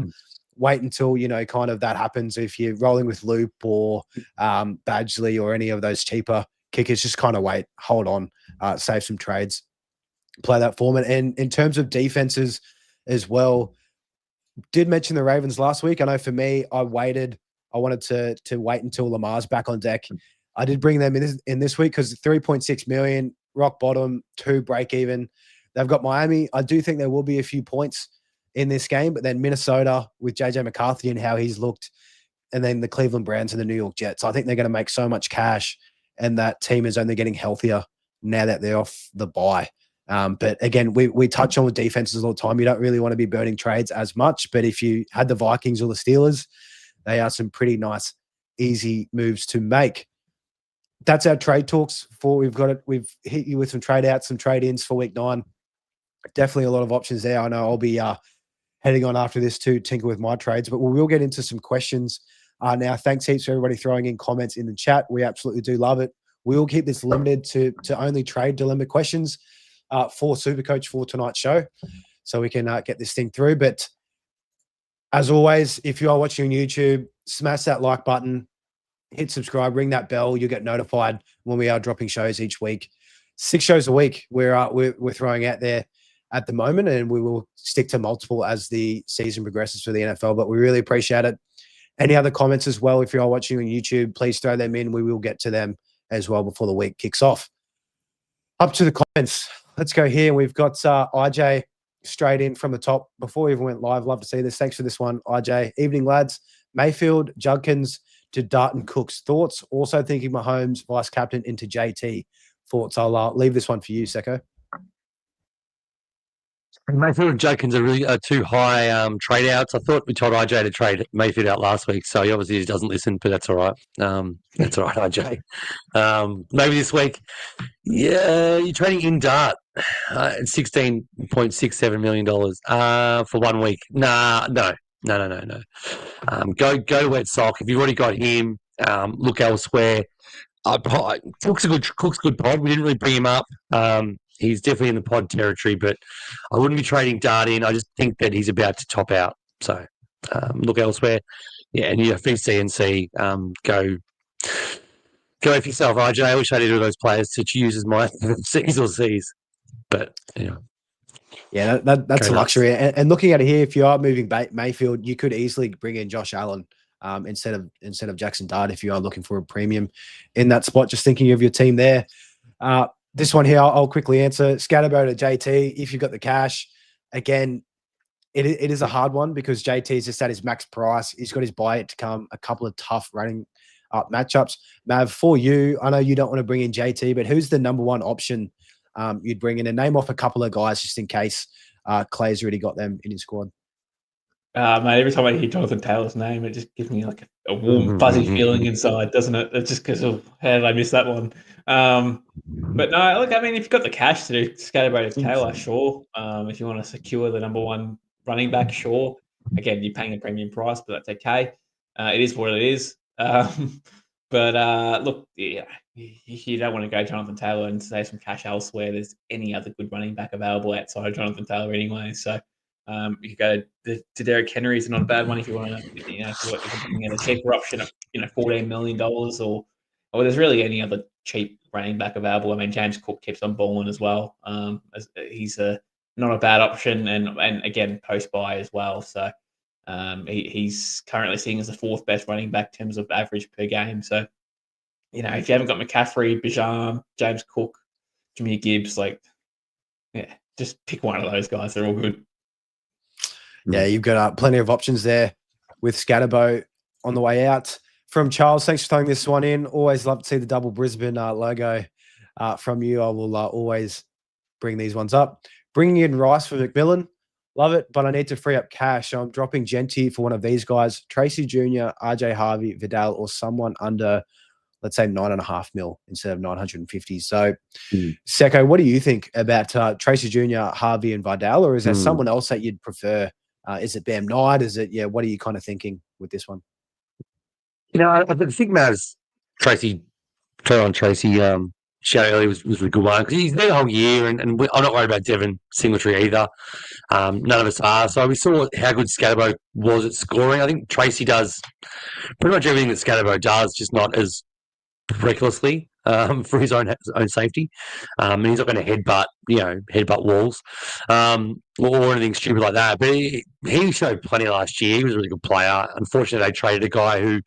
Wait until, kind of that happens. If you're rolling with Loop or Badgley or any of those cheaper kickers, just kind of wait, hold on, save some trades, play that format. And in terms of defenses as well, did mention the Ravens last week. I know for me, I wanted to wait until Lamar's back on deck. I did bring them in this week because 3.6 million, rock bottom, 2 break even. They've got Miami. I do think there will be a few points in this game, but then Minnesota with JJ McCarthy and how he's looked, and then the Cleveland Browns and the New York Jets. I think they're going to make so much cash, and that team is only getting healthier now that they're off the bye. But again, we touch on with defenses all the time. You don't really want to be burning trades as much, but if you had the Vikings or the Steelers, they are some pretty nice, easy moves to make. That's our trade talks for we've hit you with some trade outs, some trade ins for week 9. definitely a lot of options there. I know I'll be heading on after this to tinker with my trades, but we will get into some questions now. Thanks heaps for everybody throwing in comments in the chat. We absolutely do love it. We will keep this limited to only trade dilemma questions for SuperCoach for tonight's show, so we can get this thing through. But as always, if you are watching on YouTube, smash that like button, hit subscribe, ring that bell. You'll get notified when we are dropping shows each week. 6 shows a week we're throwing out there at the moment, and we will stick to multiple as the season progresses for the NFL. But we really appreciate it. Any other comments as well, if you are watching on YouTube, please throw them in. We will get to them as well before the week kicks off. Up to the comments. Let's go here. We've got IJ straight in from the top before we even went live. Love to see this. Thanks for this one, IJ. Evening, lads. Mayfield, Judkins to Darton Cooks. Thoughts? Also thinking Mahomes, vice captain, into JT. Thoughts? I'll leave this one for you, Secko. Mayfield and Judkins are really too high trade outs. I thought we told IJ to trade Mayfield out last week, so he obviously doesn't listen, but that's all right. That's all right, IJ. Maybe this week. Yeah, you're trading in Dart at $16.67 million for 1 week. No. Go to Wet Sock. If you've already got him, look elsewhere. Cook's a good pod. We didn't really bring him up. He's definitely in the pod territory, but I wouldn't be trading Dart in. I just think that he's about to top out. So look elsewhere. Yeah, and you have CNC. Go for yourself, RJ. I wish I had either of those players to use as my C's or C's. But, Yeah, that's a luxury. And looking at it here, if you are moving Mayfield, you could easily bring in Josh Allen instead of Jackson Dart if you are looking for a premium in that spot. Just thinking of your team there. This one here, I'll quickly answer. Scatterbo to JT, if you've got the cash. Again, it is a hard one because JT is just at his max price. He's got his buy it to come, a couple of tough running up matchups. Mav, for you, I know you don't want to bring in JT, but who's the number one option you'd bring in? And name off a couple of guys just in case Clay's already got them in his squad. Mate, every time I hear Jonathan Taylor's name, it just gives me like a warm, fuzzy feeling inside, doesn't it? It's just because of how did I miss that one? But no, look, I mean, if you've got the cash to do Scatterbrain to Taylor, sure. If you want to secure the number one running back, sure. Again, you're paying a premium price, but that's okay. It is what it is. But look, yeah, you don't want to go Jonathan Taylor and save some cash elsewhere. There's any other good running back available outside of Jonathan Taylor anyway. So you could go to Derrick Henry is not a bad one if you want to, if you're looking at a cheaper option of $14 million or there's really any other cheap running back available. I mean, James Cook keeps on balling as well. He's not a bad option and again post buy as well. So he's currently seen as the 4th best running back in terms of average per game. So if you haven't got McCaffrey, Bijan, James Cook, Jahmyr Gibbs, just pick one of those guys. They're all good. Yeah, you've got plenty of options there with Scatterbo on the way out. From Charles, thanks for throwing this one in. Always love to see the double Brisbane logo from you. I will always bring these ones up. Bringing in Rice for McMillan. Love it, but I need to free up cash. So I'm dropping Genty for one of these guys, Tracy Jr., RJ Harvey, Vidal, or someone under, let's say, 9.5 mil instead of 950. So, Secko, what do you think about Tracy Jr., Harvey, and Vidal, or is there someone else that you'd prefer? Is it Bam Knight? Is it, what are you kind of thinking with this one? I think Mav's Tracy shout earlier was a good one because he's there the whole year, and I'm not worried about Devin Singletary either. None of us are. So we saw how good Scatterbo was at scoring. I think Tracy does pretty much everything that Scatterbo does, just not as recklessly for his own safety. And he's not going to headbutt walls or anything stupid like that. But he showed plenty last year. He was a really good player. Unfortunately, they traded a guy who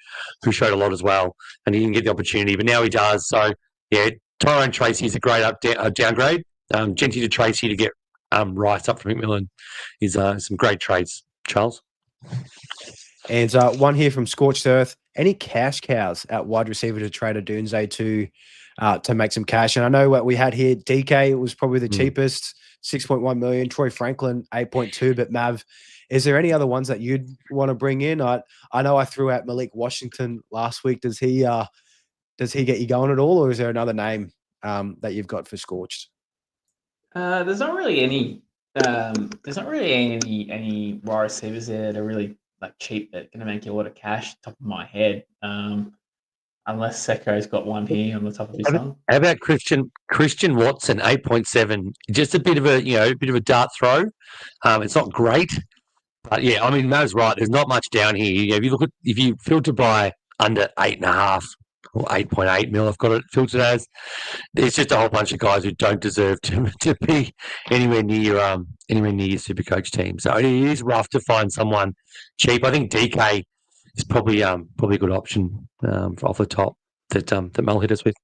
showed a lot as well, and he didn't get the opportunity. But now he does. So yeah, Tyrone Tracy is a great downgrade. Genty to Tracy to get Rice up from McMillan is some great trades, Charles. And one here from Scorched Earth. Any cash cows at wide receiver to trade a Dunze to make some cash? And I know what we had here, DK was probably the cheapest, 6.1 million. Troy Franklin, 8.2. But Mav, is there any other ones that you'd want to bring in? I know I threw out Malik Washington last week. Does he get you going at all, or is there another name that you've got for Scorched? There's not really any there's not really any wide receivers there that are really like cheap that going to make you a lot of cash. Top of my head, unless Secco's got one here on the top of his tongue. How about Christian Watson, 8.7? Just a bit of a dart throw. It's not great, but yeah, I mean, Mav's right. There's not much down here. If you filter by under 8.5 or 8.8 mil, I've got it filtered as. There's just a whole bunch of guys who don't deserve to be anywhere near your SuperCoach team. So it is rough to find someone cheap. I think DK is probably a good option off the top that Mull hit us with.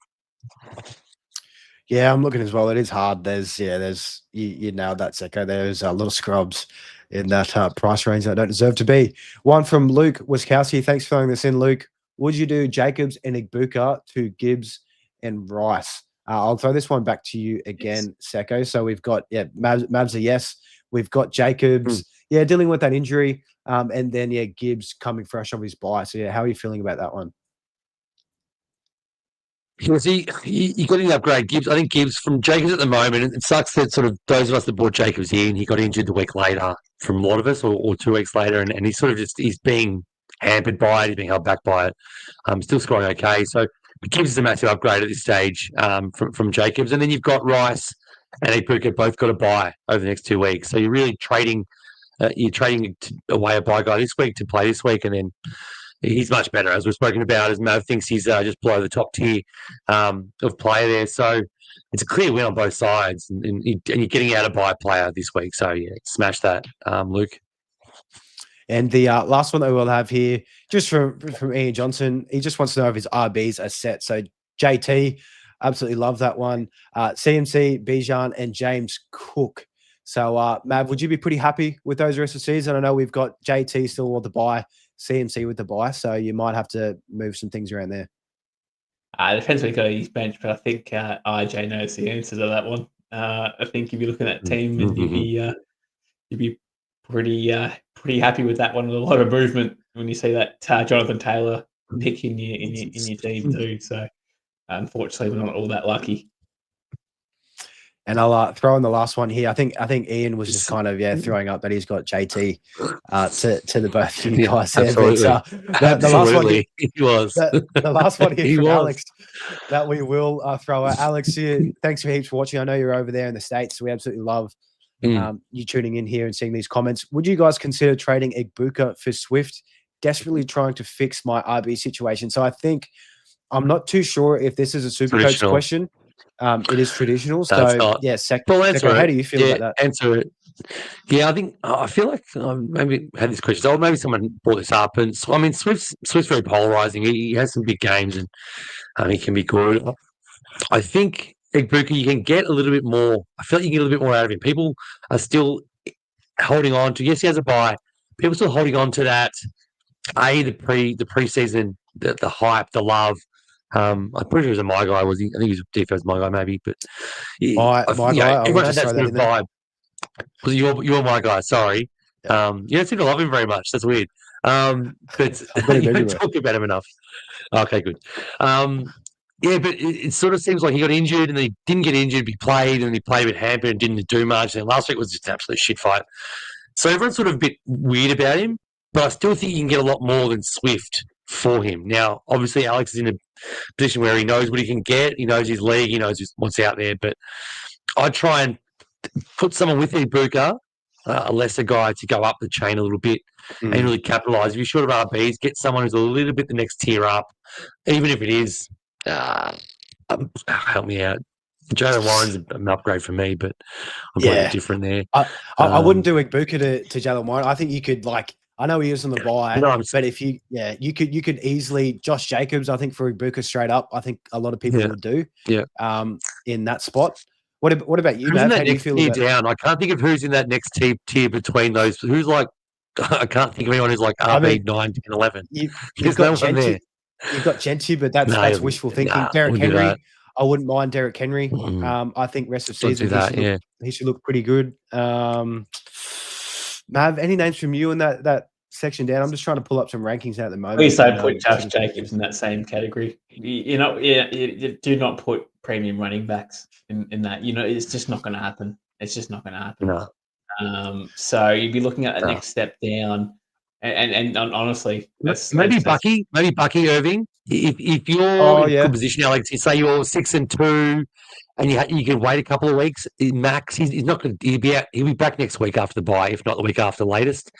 Yeah, I'm looking as well. It is hard. You nailed that, Secko. There's a lot of scrubs in that price range that don't deserve to be. One from Luke Wiskowski. Thanks for throwing this in, Luke. Would you do Jacobs and Igbuka to Gibbs and Rice? I'll throw this one back to you again, Secko. So we've got, Mavs a yes. We've got Jacobs, dealing with that injury. And then, Gibbs coming fresh off his bye. So, how are you feeling about that one? You got to upgrade Gibbs. I think Gibbs from Jacobs at the moment, it sucks that sort of those of us that bought Jacobs in, he got injured the week later from a lot of us or 2 weeks later. And he's sort of he's being hampered by it. He's being held back by it. Still scoring okay. So Gibbs is a massive upgrade at this stage from Jacobs. And then you've got Rice and Igbuka both got a bye over the next 2 weeks. So you're really trading away a bye guy this week to play this week. And then he's much better, as we've spoken about, as Mav thinks he's just below the top tier of player there. So it's a clear win on both sides. And you're getting out a bye player this week. So, smash that, Luke. And the last one that we'll have here, just from Ian Johnson, he just wants to know if his RBs are set. So JT, absolutely love that one. CMC, Bijan, and James Cook. So Mav, would you be pretty happy with those rest of the season? I know we've got JT still with the bye, CMC with the bye, so you might have to move some things around there. It depends what he's got on his bench, but I think IJ knows the answer to that one. I think if you look at that team, and you'd be pretty happy with that one. With a lot of movement when you see that Jonathan Taylor pick in your team too. So unfortunately, we're not all that lucky. And I'll throw in the last one here. I think Ian was just kind of throwing up that he's got JT to the both of you guys there. But, the last one he was. The last one here from Alex that we will throw out. Alex, thanks for heaps for watching. I know you're over there in the States, so we absolutely love you tuning in here and seeing these comments. Would you guys consider trading Igbuka for Swift? Desperately trying to fix my RB situation. So I think I'm not too sure if this is a SuperCoach question. It is traditional. So, Secko, how do you feel about that? Answer it. Yeah, I feel like maybe had this question. Or maybe someone brought this up. And I mean, Swift's very polarizing. He has some big games and he can be good. I think Igbuka, you can get a little bit more. I feel like you can get a little bit more out of him. People are still holding on to. Yes, he has a bye. People are still holding on to that. The preseason, the hype, the love. I'm pretty sure he was a my guy. Was he? I think he was DFAB's my guy, maybe. But my guy. Everyone had that sort of vibe. Was you're my guy? Sorry. Yeah. You don't seem to love him very much. That's weird. But you don't talk about him enough. Okay, good. But it sort of seems like he got injured and then he didn't get injured. He played and he played with hamper and didn't do much. And last week was just an absolute shit fight. So everyone's sort of a bit weird about him. But I still think you can get a lot more than Swift for him. Now, obviously, Alex is in a position where he knows what he can get. He knows his league. He knows what's out there. But I'd try and put someone with Igbuka, a lesser guy, to go up the chain a little bit and really capitalise. If you're short of RBs, get someone who's a little bit the next tier up, even if it is, help me out. Jalen Warren's an upgrade for me, but I'm probably different there. I wouldn't do Igbuka to Jalen Warren. I think you could, I know he is on the bye, but if you could easily Josh Jacobs. I think for Igbuka straight up, I think a lot of people would do. In that spot. What about you, Matt? How do you feel about down? I can't think of who's in that next tier between those. Who's I can't think of anyone who's RB 9, 10, 11. You've got Gentry. You've got Gentry, but that's wishful thinking. Derrick Henry. I wouldn't mind Derrick Henry. I think rest of season he should look pretty good. Mav, any names from you in that section down? I'm just trying to pull up some rankings at the moment. Please don't put Josh Jacobs in that same category. You do not put premium running backs in that. It's just not going to happen. It's just not going to happen. No. So you'd be looking at a next step down. And honestly, maybe Bucky Irving. If you're in a good position now, like say you're 6-2, and you can wait a couple of weeks. Max, he's not going to. He'll be back next week after the bye, if not the week after latest.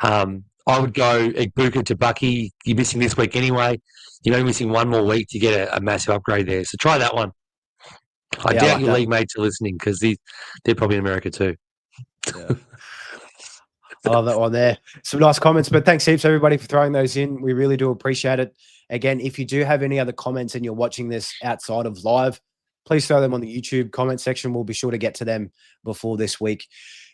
I would go Ibuka to Bucky. You're missing this week anyway. You're only missing one more week to get a massive upgrade there. So try that one. I doubt your league mates are listening because they're probably in America too. Yeah. I love that one there. Some nice comments, but thanks heaps everybody for throwing those in. We really do appreciate it. Again, if you do have any other comments and you're watching this outside of live, please throw them on the YouTube comment section. We'll be sure to get to them before this week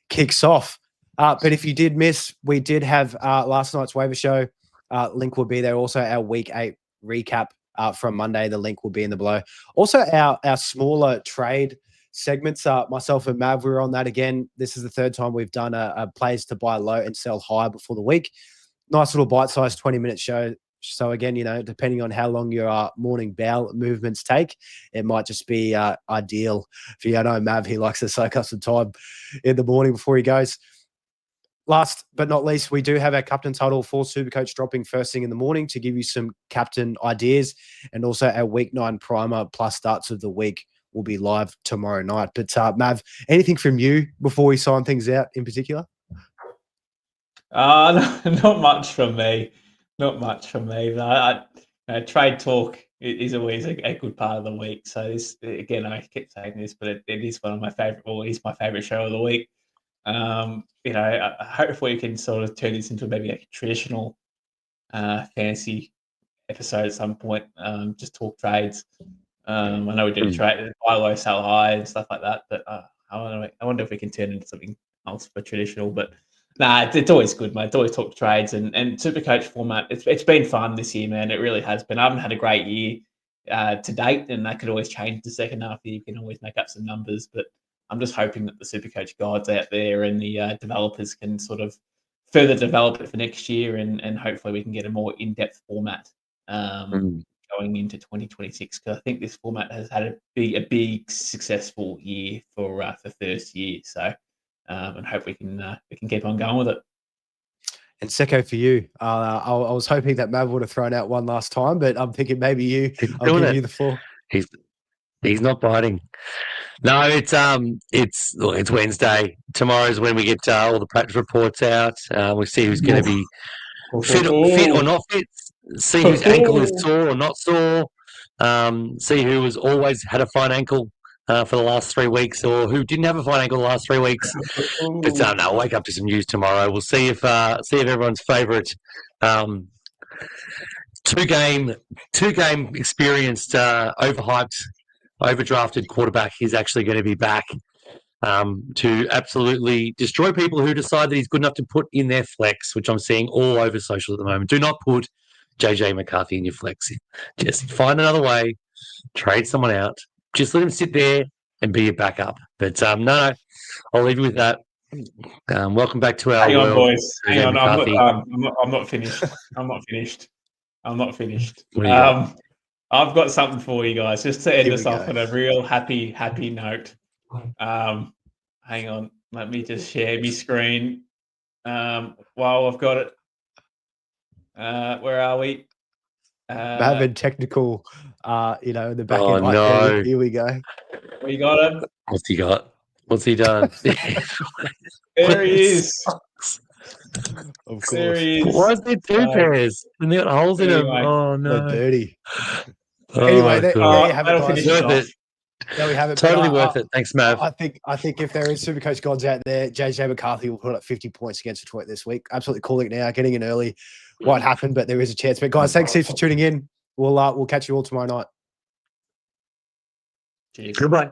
kicks off. But if you did miss, we did have last night's waiver show. Link will be there. Also, our week 8 recap from Monday. The link will be in the below. Also, our smaller trade segments. Myself and Mav, we were on that again. This is the third time we've done a plays to buy low and sell high before the week. Nice little bite-sized 20-minute show. So again, depending on how long your morning bowel movements take, it might just be ideal for you. I know Mav, he likes to soak up some time in the morning before he goes. Last but not least, we do have our captain total for SuperCoach dropping first thing in the morning to give you some captain ideas, and also our week 9 primer plus starts of the week will be live tomorrow night. But Mav, anything from you before we sign things out in particular? Not much from me. Not much from me. But trade talk is always a good part of the week. So this, again, I keep saying this, but it is one of my favorite, or is my favorite show of the week. Hopefully we can sort of turn this into maybe a traditional fantasy episode at some point. Just talk trades. I know we do trade, buy low, sell high, and stuff like that. But I wonder if we can turn it into something else for traditional. But it's always good, mate. It's always talk trades and SuperCoach format. It's been fun this year, man. It really has been. I haven't had a great year to date, and that could always change the second half. You can always make up some numbers, but I'm just hoping that the SuperCoach guides out there and the developers can sort of further develop it for next year, and hopefully we can get a more in-depth format going into 2026. Because I think this format has had a big successful year for first year. So, and hope we can keep on going with it. And Secko, for you, I was hoping that Mav would have thrown out one last time, but I'm thinking maybe you. I'll give you the floor. He's not biting. No, it's Wednesday. Tomorrow's when we get all the practice reports out. We'll see who's going to be fit or not fit. See whose ankle is sore or not sore. See who has always had a fine ankle for the last 3 weeks, or who didn't have a fine ankle the last 3 weeks. But no, I'll wake up to some news tomorrow. We'll see if everyone's favourite two-game experienced overhyped, overdrafted quarterback is actually going to be back to absolutely destroy people who decide that he's good enough to put in their flex, which I'm seeing all over social at the moment. Do not put JJ McCarthy in your flex. Just find another way, trade someone out. Just let him sit there and be your backup. But no, I'll leave you with that. Welcome back to our Hang on, world. boys. Hang on, I'm not finished. I'm not finished. I've got something for you guys, just to end us off on a real happy note. Hang on, let me just share my screen. While I've got it, where are we? Having technical, in the back end. No. Here we go. We got him. What's he got? What's he done? There he is. Of course. There he is. Why is there 2 pairs? And they got holes in them. Oh, no. They're dirty. Oh, Anyway, there you have it, guys. Worth it. There we have it. Totally worth it. Thanks, Mav. I think if there is SuperCoach gods out there, JJ McCarthy will put up 50 points against Detroit this week. Absolutely calling it now, getting in early. Won't happen, but there is a chance. But guys, thanks for tuning in. We'll catch you all tomorrow night. Cheers. Goodbye.